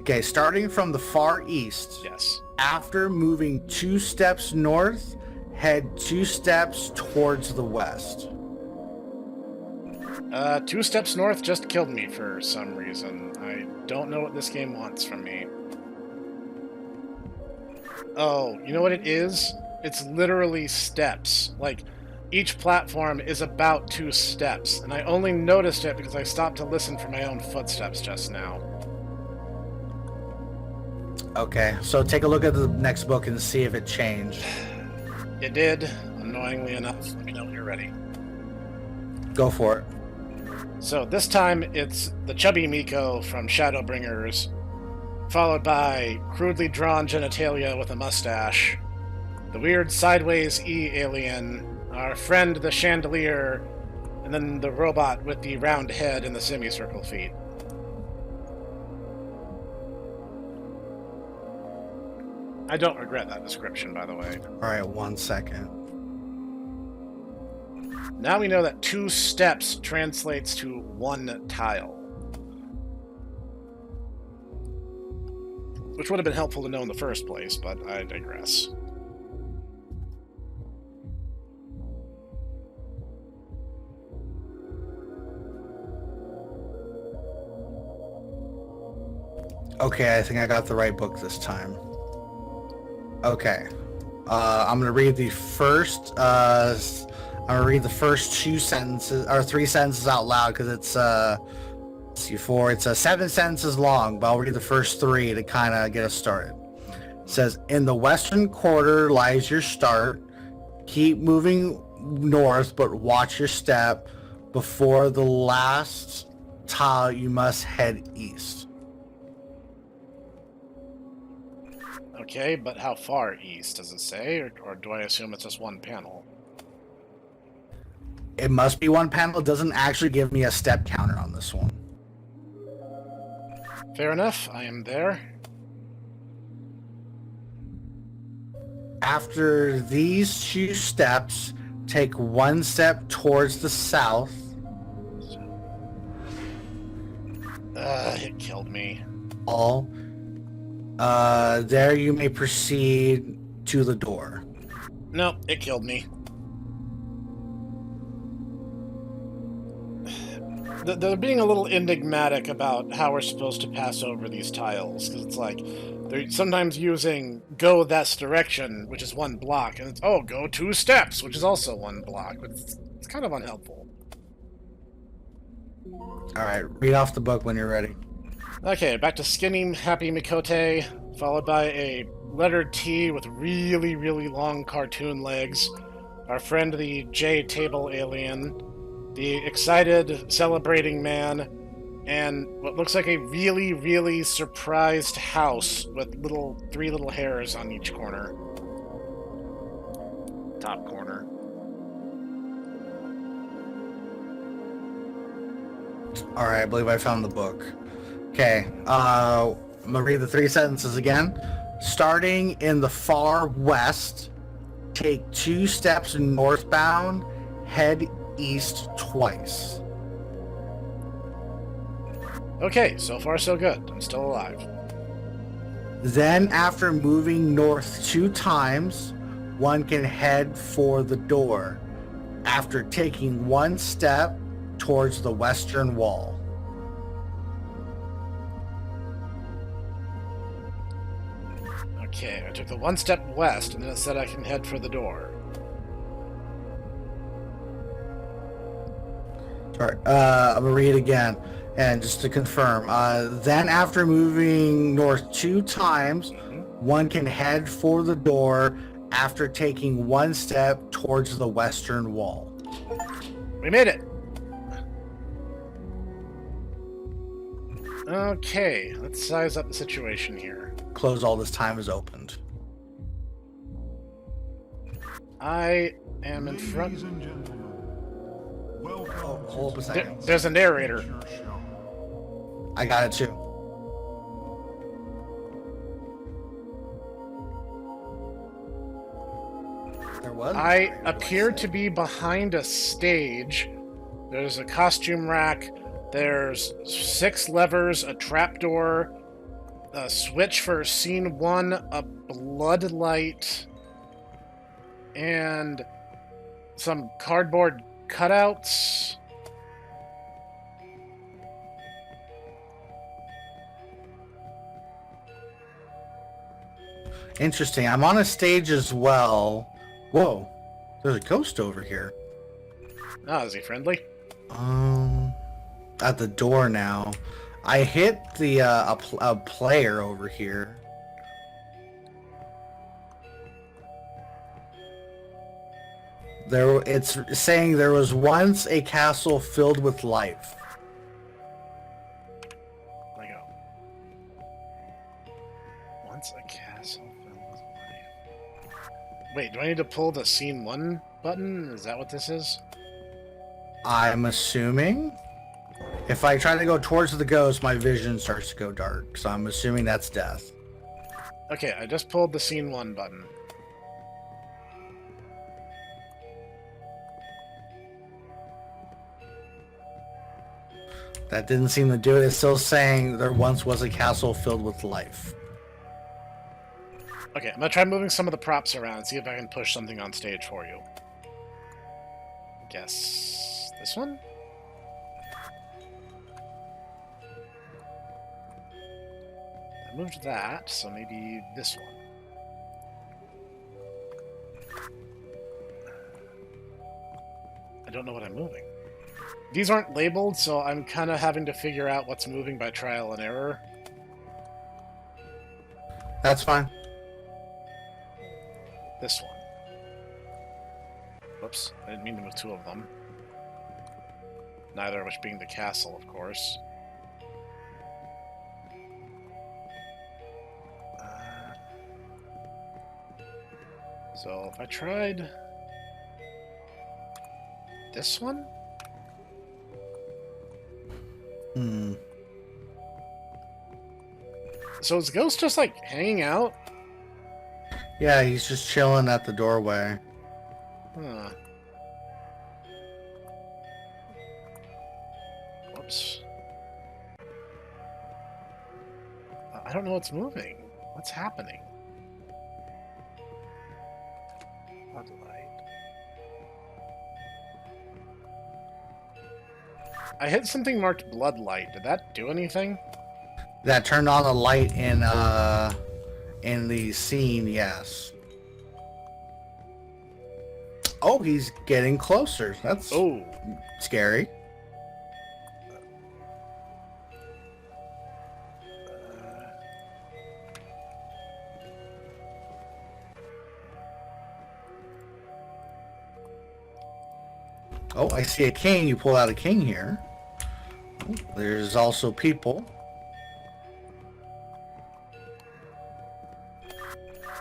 Okay, starting from the far east. Yes. After moving 2 steps north, head 2 steps towards the west. 2 steps north just killed me for some reason. I don't know what this game wants from me. Oh, you know what it is? It's literally steps. Like, each platform is about 2 steps, and I only noticed it because I stopped to listen for my own footsteps just now. Okay, so take a look at the next book and see if it changed. It did, annoyingly enough. Let me know when you're ready. Go for it. So this time it's the chubby Miko from Shadowbringers, followed by crudely drawn genitalia with a mustache, the weird sideways E alien, our friend the chandelier, and then the robot with the round head and the semicircle feet. I don't regret that description, by the way. All right, 1 second. Now we know that 2 steps translates to 1 tile. Which would have been helpful to know in the first place, but I digress. Okay, I think I got the right book this time. Okay, I'm gonna read the first. I'm gonna read the first 2 sentences or 3 sentences out loud because it's let's see, it's 7 sentences long, but I'll read the first 3 to kind of get us started. It says, "In the western quarter lies your start. Keep moving north, but watch your step. Before the last tile, you must head east." Okay, but how far east does it say, or do I assume it's just 1 panel? It must be 1 panel. It doesn't actually give me a step counter on this one. Fair enough, I am there. After these 2 steps, take 1 step towards the south. It killed me. All. There you may proceed to the door. No, it killed me. They're being a little enigmatic about how we're supposed to pass over these tiles, because it's like they're sometimes using go this direction, which is 1 block, and it's go 2 steps, which is also 1 block, but it's kind of unhelpful. Alright, read off the book when you're ready. Okay, back to Skinny Happy Mikote, followed by a letter T with really, really long cartoon legs. Our friend the J Table Alien, the excited celebrating man, and what looks like a really, really surprised house with 3 little hairs on each corner. Top corner. Alright, I believe I found the book. Okay, I'm gonna read the 3 sentences again. Starting in the far west, take 2 steps northbound, head east twice. Okay, so far so good. I'm still alive. Then, after moving north 2 times, one can head for the door, after taking 1 step towards the western wall. Okay, I took the 1 step west, and then it said I can head for the door. Sorry, I'm gonna read it again, and just to confirm. Then, after moving north 2 times, one can head for the door after taking 1 step towards the western wall. We made it! Okay, let's size up the situation here. Close all this time is opened. I am in front. Ladies and gentlemen, welcome Hold up a second. There's a narrator. to your show. I got it too. There was. I appear to be behind a stage. There's a costume rack. There's 6 levers, a trapdoor, a switch for scene 1, a blood light, and some cardboard cutouts. Interesting. I'm on a stage as well. Whoa. There's a ghost over here. Oh, is he friendly? At the door now. I hit the a player over here. It's saying there was once a castle filled with life. I go. Once a castle filled with life. Wait, do I need to pull the scene 1 button? Is that what this is? I'm assuming if I try to go towards the ghost, my vision starts to go dark. So I'm assuming that's death. Okay, I just pulled the scene 1 button. That didn't seem to do it. It's still saying there once was a castle filled with life. Okay, I'm gonna try moving some of the props around and see if I can push something on stage for you. Guess this one? I moved that, so maybe this one. I don't know what I'm moving. These aren't labeled, so I'm kind of having to figure out what's moving by trial and error. That's fine. This one. Whoops, I didn't mean to move 2 of them. Neither of which being the castle, of course. So if I tried this one? So is Ghost just like hanging out? Yeah, he's just chilling at the doorway. Huh. Whoops. I don't know what's moving. What's happening? Floodlight. I hit something marked Bloodlight. Did that do anything? That turned on the light in the scene, yes. Oh, he's getting closer. That's scary. Oh, I see a king. You pull out a king here. Oh, there's also people.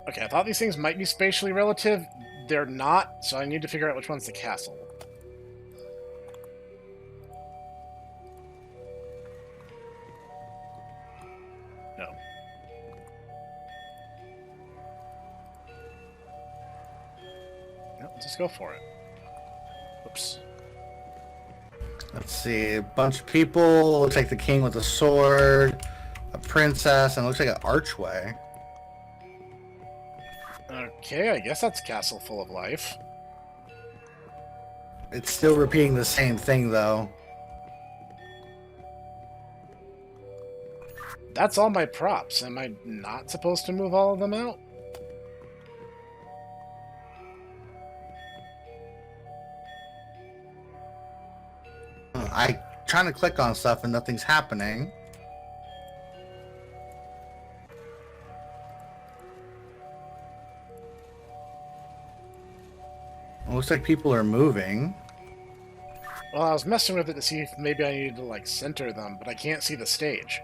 Okay, I thought these things might be spatially relative. They're not, so I need to figure out which one's the castle. No. No, just go for it. Oops. Let's see, a bunch of people. Looks like the king with a sword, a princess, and it looks like an archway. Okay, I guess that's Castle Full of Life. It's still repeating the same thing, though. That's all my props. Am I not supposed to move all of them out? I trying to click on stuff and nothing's happening. It looks like people are moving. Well, I was messing with it to see if maybe I needed to, like, center them, but I can't see the stage.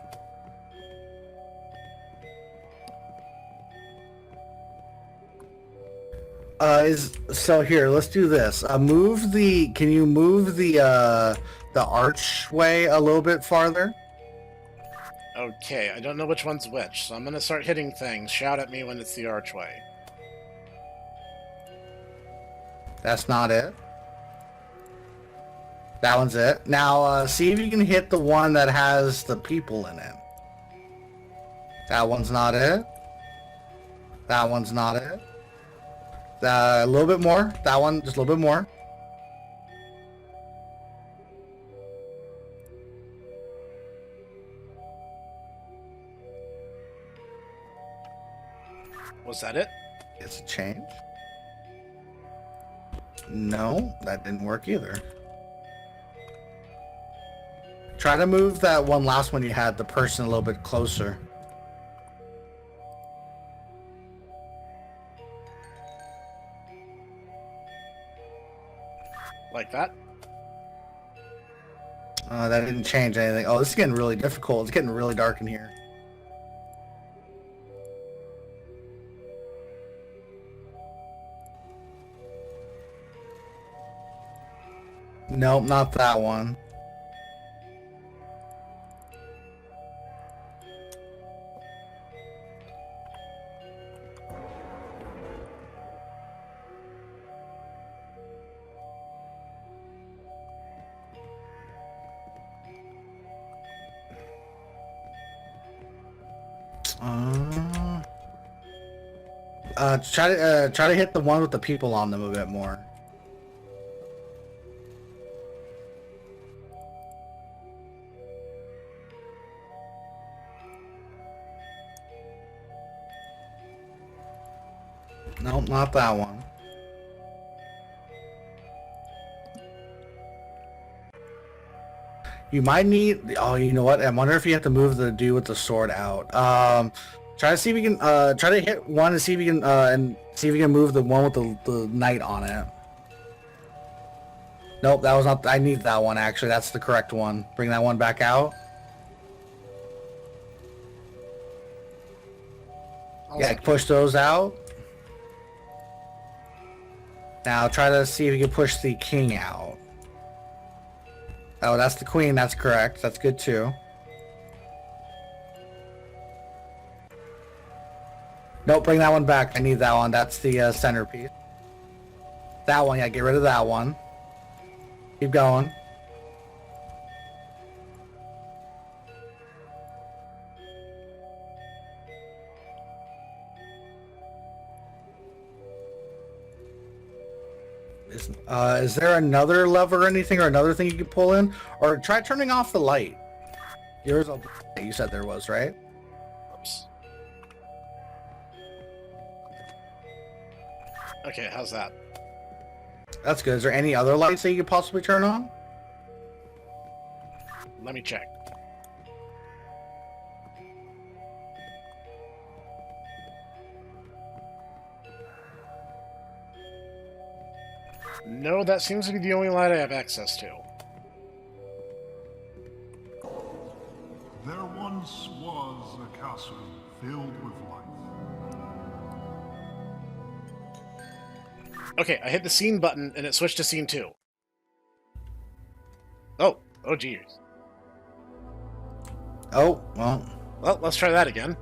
So here, let's do this. Can you move the archway a little bit farther? Okay, I don't know which one's which, so I'm gonna start hitting things. Shout at me when it's the archway. That's not it. That one's it. Now, see if you can hit the one that has the people in it. That one's not it. That one's not it. A little bit more. That one, just a little bit more. Was that it? It's a change. No, that didn't work either. Try to move that one last one you had, the person, a little bit closer. Like that? That didn't change anything. Oh, this is getting really difficult. It's getting really dark in here. Nope, not that one. Try to hit the one with the people on them a bit more. Nope, not that one. You might need. Oh, you know what? I wonder if you have to move the dude with the sword out. Try to see if you can. Try to hit one and see if you can. And see if you can move the one with the knight on it. Nope, that was not. I need that one actually. That's the correct one. Bring that one back out. Yeah, push those out. Now try to see if you can push the king out. Oh, that's the queen. That's correct. That's good too. Nope, bring that one back. I need that one. That's the centerpiece. That one, yeah, get rid of that one. Keep going. Is there another lever or anything, or another thing you could pull in? Or try turning off the light. Yours, you said there was, right? Oops. Okay, how's that? That's good. Is there any other lights that you could possibly turn on? Let me check. No, that seems to be the only light I have access to. There once was a castle filled with life. Okay, I hit the scene button and it switched to scene 2. Oh geez. Oh, well. Well, let's try that again.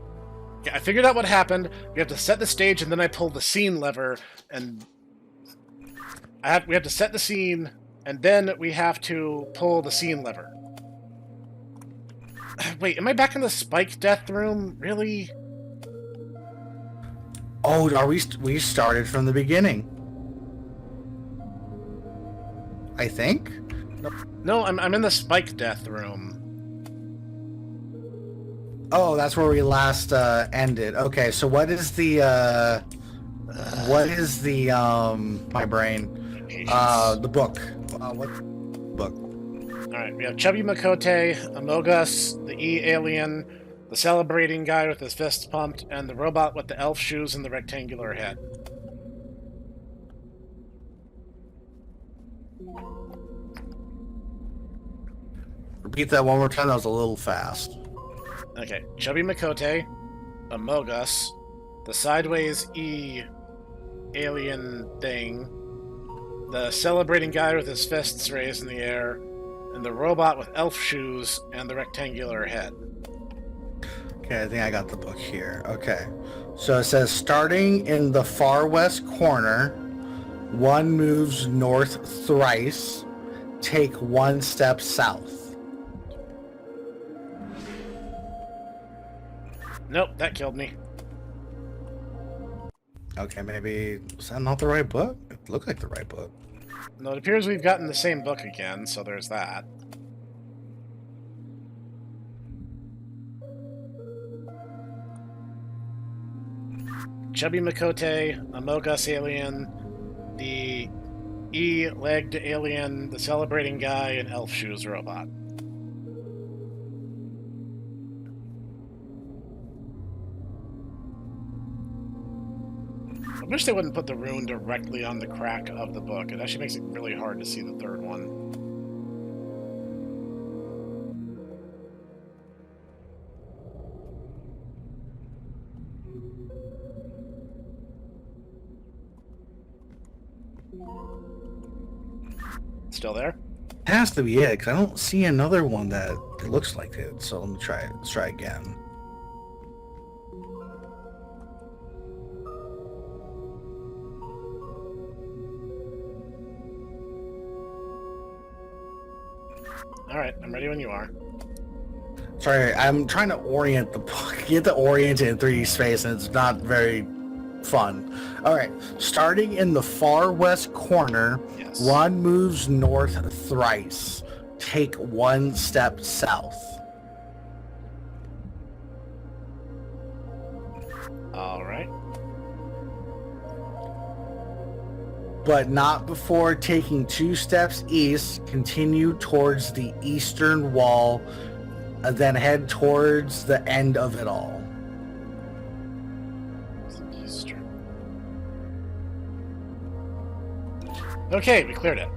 Okay, I figured out what happened. We have to set the stage and then I pull the scene lever and we have to set the scene and then we have to pull the scene lever. Wait, am I back in the spike death room? Really? Oh, we started from the beginning. I think. No, I'm in the spike death room. Oh, that's where we last ended. Okay, so what is the my brain? The book. What book? Alright, we have Chubby Makote, Amogus, the E-Alien, the celebrating guy with his fists pumped, and the robot with the elf shoes and the rectangular head. Repeat that one more time. That was a little fast. Okay, Chubby Makote, Amogus, the sideways E alien thing, the celebrating guy with his fists raised in the air, and the robot with elf shoes and the rectangular head. Okay, I think I got the book here. Okay. So it says, starting in the far west corner, one moves north thrice, take one step south. Nope, that killed me. Okay, maybe... is that not the right book? It looked like the right book. No, it appears we've gotten the same book again, so there's that. Chubby Makote, Amogus alien, the E-legged alien, the celebrating guy, and elf shoes robot. I wish they wouldn't put the rune directly on the crack of the book. It actually makes it really hard to see the third one. Still there? Has to be it, because I don't see another one that looks like it. So let me try it. Let's try again. Alright, I'm ready when you are. Sorry, I'm trying to orient the book. You have to orient it in 3D space, and it's not very fun. Alright, starting in the far west corner, Yes. one moves north thrice. Take one step south. Alright. But not before taking 2 steps east. Continue towards the eastern wall, then head towards the end of it all. Eastern. Okay, we cleared it.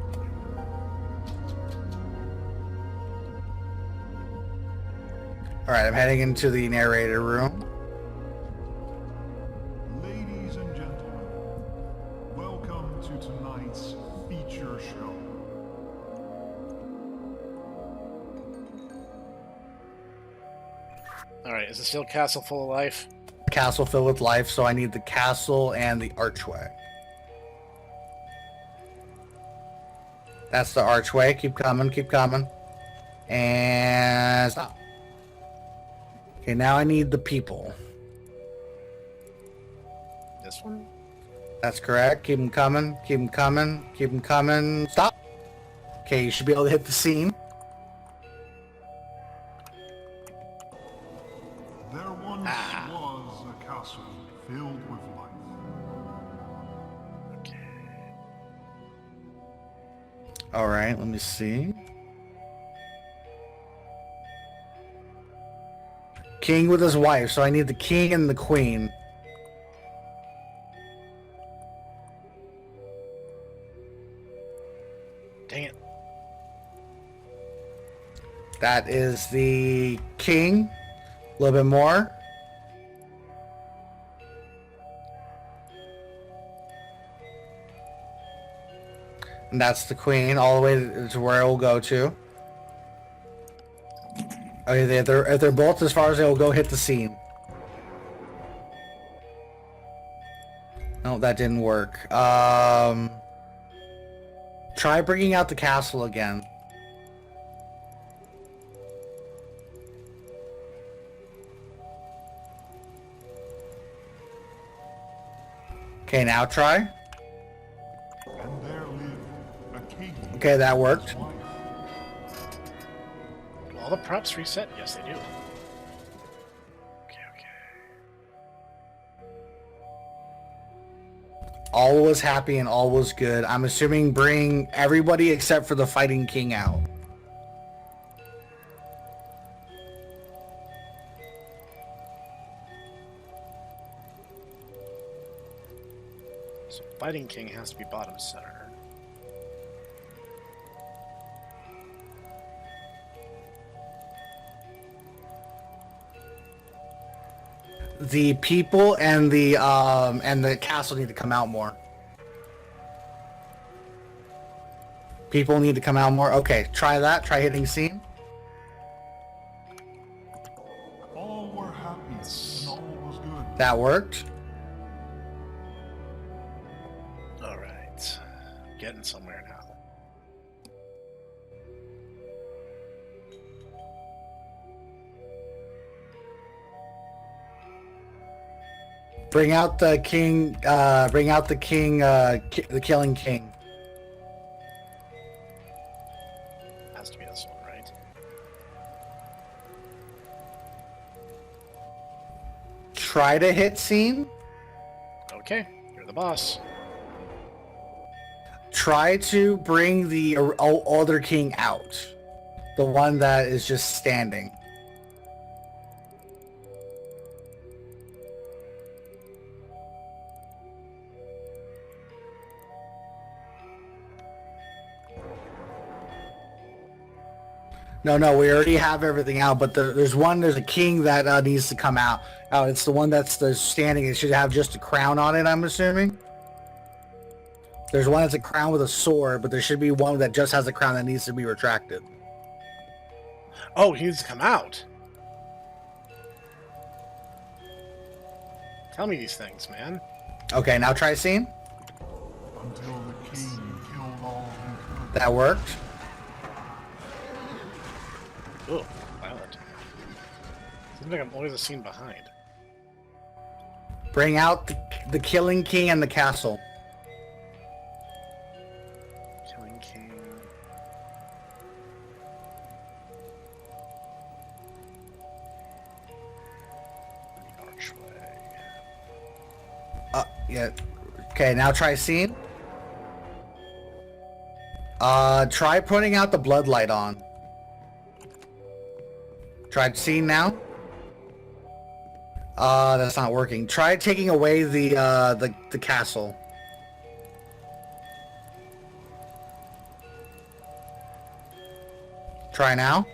Alright, I'm heading into the narrator room. Ladies and gentlemen, welcome to tonight's feature show. Alright, is it still Castle Full of Life? Castle filled with life, so I need the castle and the archway. That's the archway. Keep coming, keep coming. And stop. Okay, now I need the people. This one? That's correct. Keep them coming, keep them coming, keep them coming. Stop. Okay, you should be able to hit the scene. There once was a castle filled with life. Okay. All right, let me see. King with his wife, so I need the king and the queen. Dang it. That is the king. A little bit more. And that's the queen, all the way to where it will go to. Okay, if they're both as far as they will go, hit the scene. No, that didn't work. Try bringing out the castle again. Okay, now try. And there lived a king. Okay, that worked. and his wife. Do all the props reset? Yes, they do. Okay, okay. All was happy and all was good. I'm assuming bring everybody except for the fighting king out. So Fighting King has to be bottom center. The people and the castle need to come out more. People need to come out more. Okay, try that. Try hitting scene. All were happy and all was good. That worked. Alright. Getting somewhere now. Bring out the king. Bring out the king. The killing king. Has to be this one, right? Try to hit scene. Okay, you're the boss. Try to bring the other king out. The one that is just standing. No, we already have everything out, but there's a king that needs to come out. Oh, it's the one that's standing. It should have just a crown on it, I'm assuming. There's one that's a crown with a sword, but there should be one that just has a crown that needs to be retracted. Oh, he needs to come out. Tell me these things, man. Okay, now try scene. Until the king killed all who could. That worked. Ooh, violent. Seems like I'm always a scene behind. Bring out the Killing King and the castle. Killing King. The archway. Yeah. Okay, now try scene. Try putting out the bloodlight on. Tried scene now. That's not working. Try taking away the castle. Try now.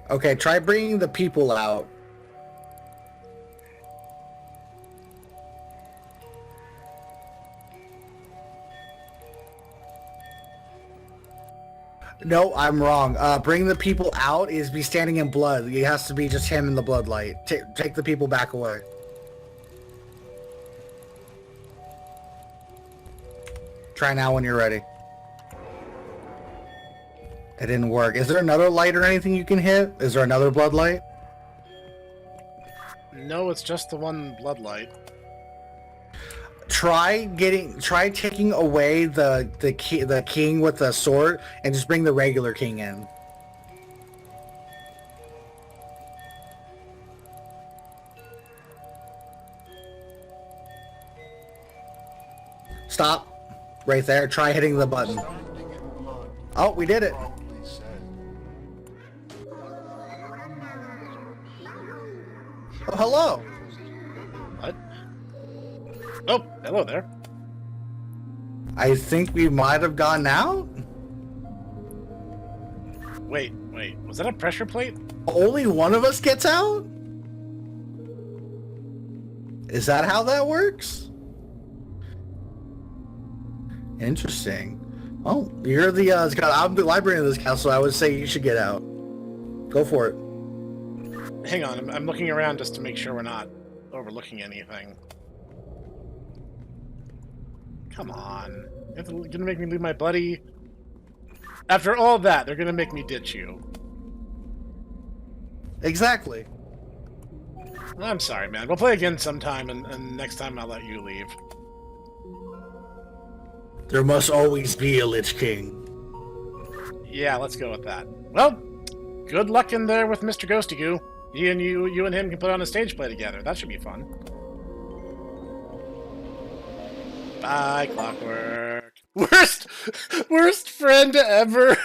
Okay, try bringing the people out. No, I'm wrong. Bring the people out is be standing in blood. It has to be just him in the bloodlight. Take the people back away. Try now when you're ready. It didn't work. Is there another light or anything you can hit? Is there another bloodlight? No, it's just the one bloodlight. Try taking away the king with the sword and just bring the regular king in. Stop. Right there. Try hitting the button. Standing in blood, Oh, we did it. proudly said. Oh, hello. What? Oh, hello there. I think we might have gone out. Wait. Was that a pressure plate? Only one of us gets out? Is that how that works? Interesting. Oh, you're the I'm the librarian of this castle. I would say you should get out. Go for it. Hang on, I'm looking around just to make sure we're not overlooking anything. Come on. You're gonna make me leave my buddy? After all that, they're gonna make me ditch you. Exactly. I'm sorry, man. We'll play again sometime, and next time I'll let you leave. There must always be a Lich King. Yeah, let's go with that. Well, good luck in there with Mr. Ghosty Goo. You and him can put on a stage play together. That should be fun. Bye, Clockwork. Worst friend ever.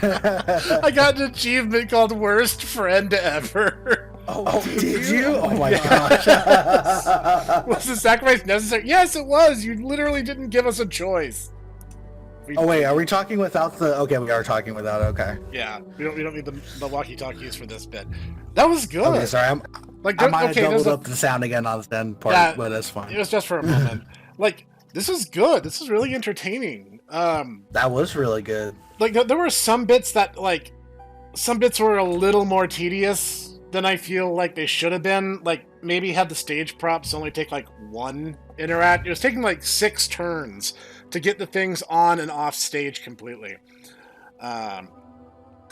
I got an achievement called Worst Friend Ever. Oh, did you? Oh my Yes. gosh. Was the sacrifice necessary? Yes, it was. You literally didn't give us a choice. Oh wait, are we talking without the? Okay, we are talking without. Okay. Yeah, we don't need the walkie-talkies for this bit. That was good. Okay, sorry. Like, I might have okay, doubled there's a- up the sound again on the end part, Yeah, but that's fine. It was just for a moment. Like, this is good. This is really entertaining. That was really good. Like there were some bits that some bits were a little more tedious than I feel like they should have been. Like maybe had the stage props only take like one interact. It was taking like 6 turns to get the things on and off stage completely.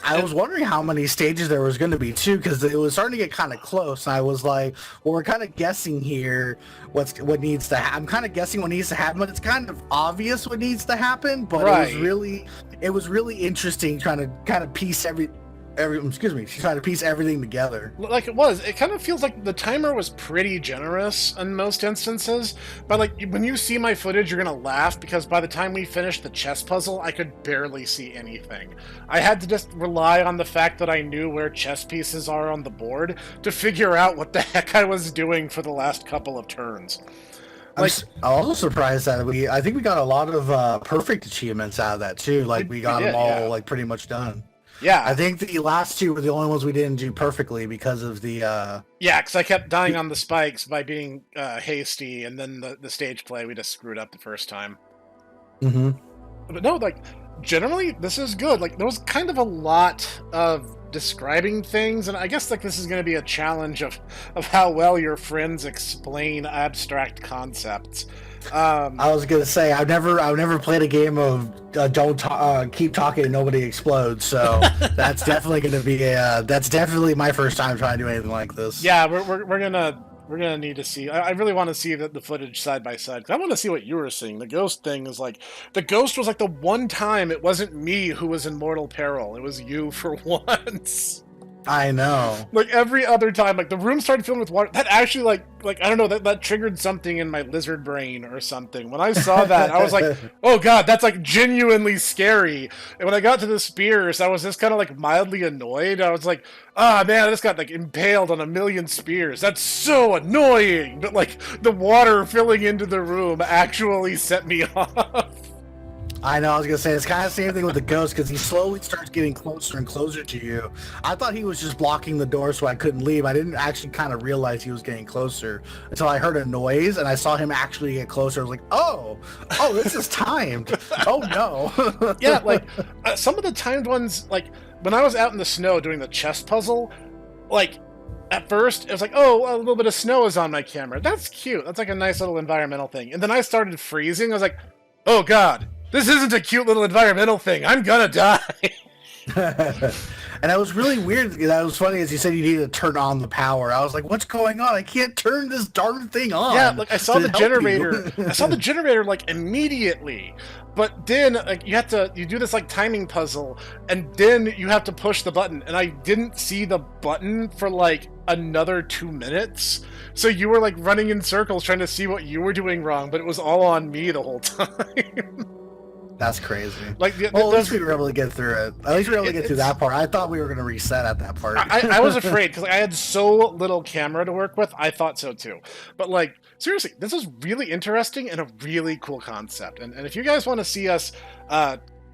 I was wondering how many stages there was going to be too, because it was starting to get kind of close. And I was like, "Well, we're kind of guessing here what needs to happen." I'm kind of guessing what needs to happen, but it's kind of obvious what needs to happen. But Right. it was really interesting trying to kind of piece trying to piece everything together. Like it was. It kind of feels like the timer was pretty generous in most instances. But like when you see my footage, you're gonna laugh because by the time we finished the chess puzzle, I could barely see anything. I had to just rely on the fact that I knew where chess pieces are on the board to figure out what the heck I was doing for the last couple of turns. I'm also surprised that I think we got a lot of perfect achievements out of that too. Like we got did, them all yeah. like pretty much done. Yeah. I think the last two were the only ones we didn't do perfectly because of the. Yeah, because I kept dying on the spikes by being hasty, and then the stage play, we just screwed up the first time. Mm-hmm. But no, like, generally, this is good. Like, there was kind of a lot of describing things, and I guess, like, this is going to be a challenge of how well your friends explain abstract concepts. I was gonna say I've never played a game of keep talking and nobody explodes. So that's definitely gonna be that's definitely my first time trying to do anything like this. Yeah, we're gonna need to see. I really want to see the footage side by side. 'Cause I want to see what you were seeing. The ghost thing is like, the ghost was like the one time it wasn't me who was in mortal peril. It was you for once. I know. Like every other time, like the room started filling with water. That actually, like I don't know, that triggered something in my lizard brain or something. When I saw that, I was like, oh god, that's like genuinely scary. And when I got to the spears, I was just kind of like mildly annoyed. I was like, ah man, I just got like impaled on a million spears. That's so annoying. But like the water filling into the room actually set me off. I know. I was gonna say it's kind of the same thing with the ghost because he slowly starts getting closer and closer to you. I thought he was just blocking the door so I couldn't leave. I didn't actually kind of realize he was getting closer until I heard a noise and I saw him actually get closer. I was like, oh, this is timed. Oh no. Yeah, like some of the timed ones, like when I was out in the snow doing the chest puzzle, like at first it was like, oh, a little bit of snow is on my camera. That's cute. That's like a nice little environmental thing. And then I started freezing. I was like, oh god. This isn't a cute little environmental thing. I'm gonna die. And that was really weird. That was funny as you said you needed to turn on the power. I was like, what's going on? I can't turn this darn thing on. Yeah, like I saw the generator. I saw the generator like immediately. But then like you do this like timing puzzle and then you have to push the button. And I didn't see the button for like another 2 minutes. So you were like running in circles trying to see what you were doing wrong, but it was all on me the whole time. That's crazy. Like, at least we were able to get through it. At least we were able to get through that part. I thought we were going to reset at that part. I was afraid because I had so little camera to work with. I thought so too. But like, seriously, this is really interesting and a really cool concept. And if you guys want to see us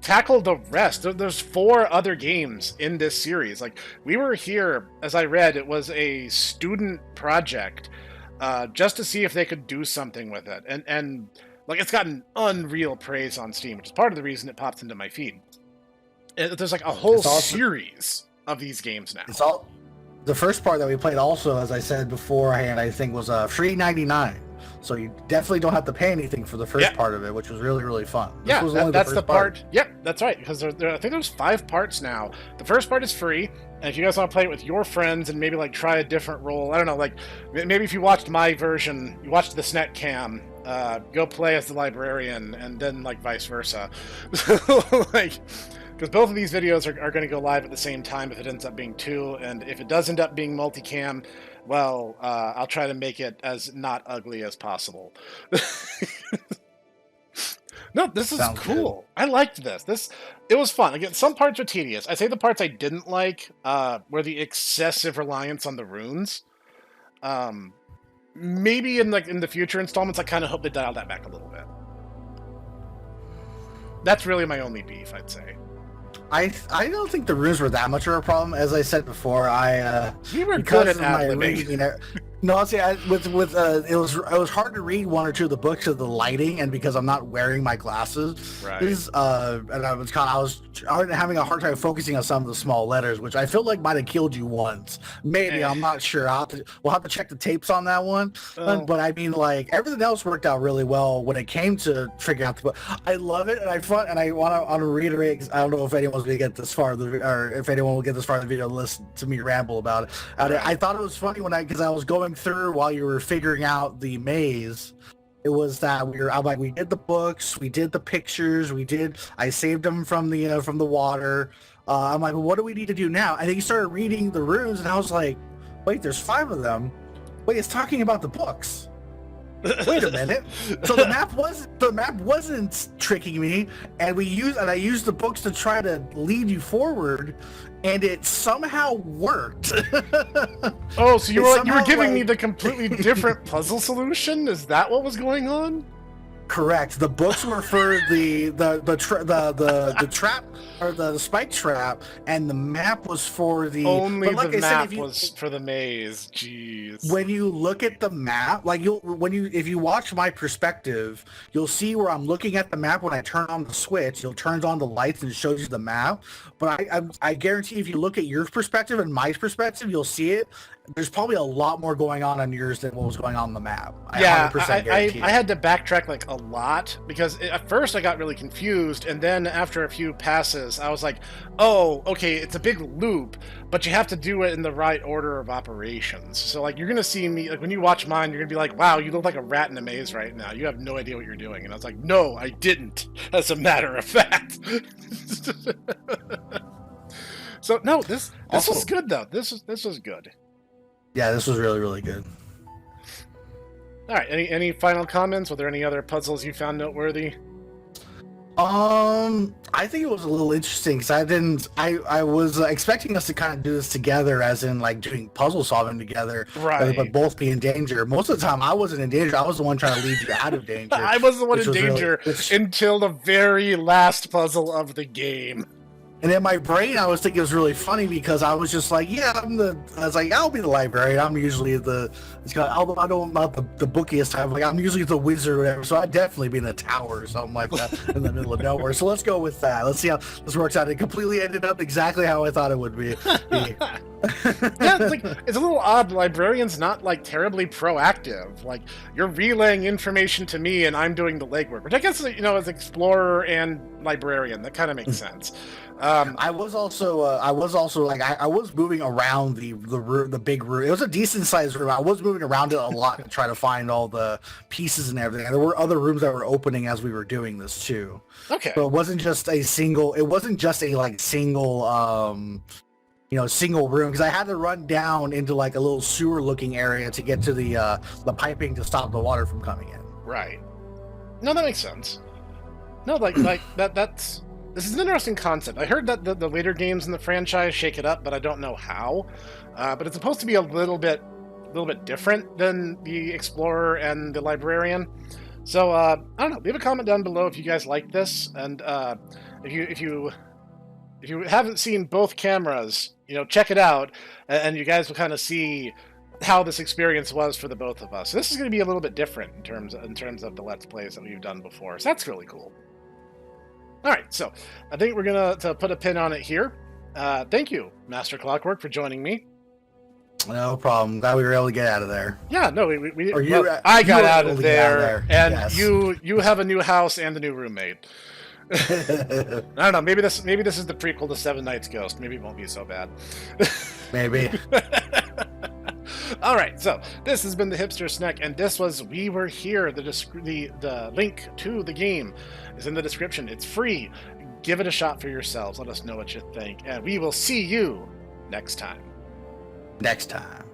tackle the rest, there's 4 other games in this series. Like, we were here, as I read, it was a student project just to see if they could do something with it. And like, it's gotten unreal praise on Steam, which is part of the reason it pops into my feed. There's like a whole series of these games now. It's all the first part that we played also, as I said beforehand, I think was free 99. So you definitely don't have to pay anything for the first part of it, which was really, really fun. This was that's the part. Yep, that's right. Because I think there's 5 parts now. The first part is free. And if you guys want to play it with your friends and maybe like try a different role, I don't know, like maybe if you watched my version, you watched the Snek cam, go play as the librarian, and then like vice versa. Like, because both of these videos are going to go live at the same time if it ends up being 2, and if it does end up being multicam, well, I'll try to make it as not ugly as possible. No, this is cool. Good. I liked this. It was fun. Again, some parts are tedious. I say the parts I didn't like were the excessive reliance on the runes. Maybe in the future installments, I kind of hope they dial that back a little bit. That's really my only beef, I'd say. I don't think the runes were that much of a problem. As I said before, we were good at ad-libbing. No, see, it was hard to read 1 or 2 of the books of the lighting, and because I'm not wearing my glasses, right. And I was having a hard time focusing on some of the small letters, which I feel like might have killed you once. Maybe I'm not sure. We'll have to check the tapes on that one. But I mean, like everything else worked out really well when it came to figuring out the book. I love it, and I want to reiterate. I don't know if anyone's going to get this far, or if anyone will get this far in the video to listen to me ramble about it. I thought it was funny because I was going through while you were figuring out the maze. It was that I'm like, we did the books, we did the pictures, I saved them from the water. I'm like, well, what do we need to do now? And then you started reading the runes, and I was like, wait, there's 5 of them. Wait, it's talking about the books. Wait a minute. So the map wasn't tricking me, and I used the books to try to lead you forward, and it somehow worked. Oh, so you were giving me the completely different puzzle solution? Is that what was going on? Correct. The books were for the trap or the spike trap, and the map was for the. Only but like the I said, map was for the maze. Jeez. when you look at the map, like if you watch my perspective, you'll see where I'm looking at the map. When I turn on the switch, it turns on the lights and it shows you the map. But I guarantee if you look at your perspective and my perspective, you'll see it. There's probably a lot more going on yours than what was going on the map. Yeah, 100% guarantee I had to backtrack like a lot because at first I got really confused, and then after a few passes, I was like, "Oh, okay, it's a big loop, but you have to do it in the right order of operations." So like, you're gonna see me like when you watch mine, you're gonna be like, "Wow, you look like a rat in a maze right now. You have no idea what you're doing." And I was like, "No, I didn't." As a matter of fact. So no, this Also- was good though. This was good. Yeah, this was really, really good. All right. Any final comments? Were there any other puzzles you found noteworthy? I think it was a little interesting because I was expecting us to kind of do this together, as in like doing puzzle solving together, Right. but both be in danger. Most of the time, I wasn't in danger. I was the one trying to lead you out of danger. I was the one which in was really- danger which- until the very last puzzle of the game. And in my brain, I was thinking it was really funny because I was just like, yeah, I was like, I'll be the librarian. I'm usually although I don't, not the bookiest type, like I'm usually the wizard or whatever. So I'd definitely be in a tower or something like that in the middle of nowhere. So let's go with that. Let's see how this works out. It completely ended up exactly how I thought it would be. Yeah, it's a little odd. The librarian's not like terribly proactive. Like, you're relaying information to me and I'm doing the legwork, which I guess, as explorer and librarian, that kind of makes sense. I was also like I was moving around the room, the big room. It was a decent sized room. I was moving around it a lot to try to find all the pieces and everything. And there were other rooms that were opening as we were doing this too. Okay. So it wasn't just a single single room, because I had to run down into like a little sewer looking area to get to the piping to stop the water from coming in. Right. No, that makes sense. No, like that's this is an interesting concept. I heard that the later games in the franchise shake it up, but I don't know how. But it's supposed to be a little bit different than the explorer and the librarian. So I don't know. Leave a comment down below if you guys like this, and if you haven't seen both cameras, check it out, and you guys will kind of see how this experience was for the both of us. So this is going to be a little bit different in terms of the Let's Plays that we've done before. So that's really cool. All right, so I think we're going to put a pin on it here. Thank you, Master Clockwork, for joining me. No problem. Glad we were able to get out of there. Yeah, no, I got out of there, and yes. you have a new house and a new roommate. I don't know. Maybe this is the prequel to Seven Nights Ghost. Maybe it won't be so bad. Maybe. All right, so this has been the Hipster Snek, and this was We Were Here. The link to the game is in the description. It's free. Give it a shot for yourselves. Let us know what you think, and we will see you next time. Next time.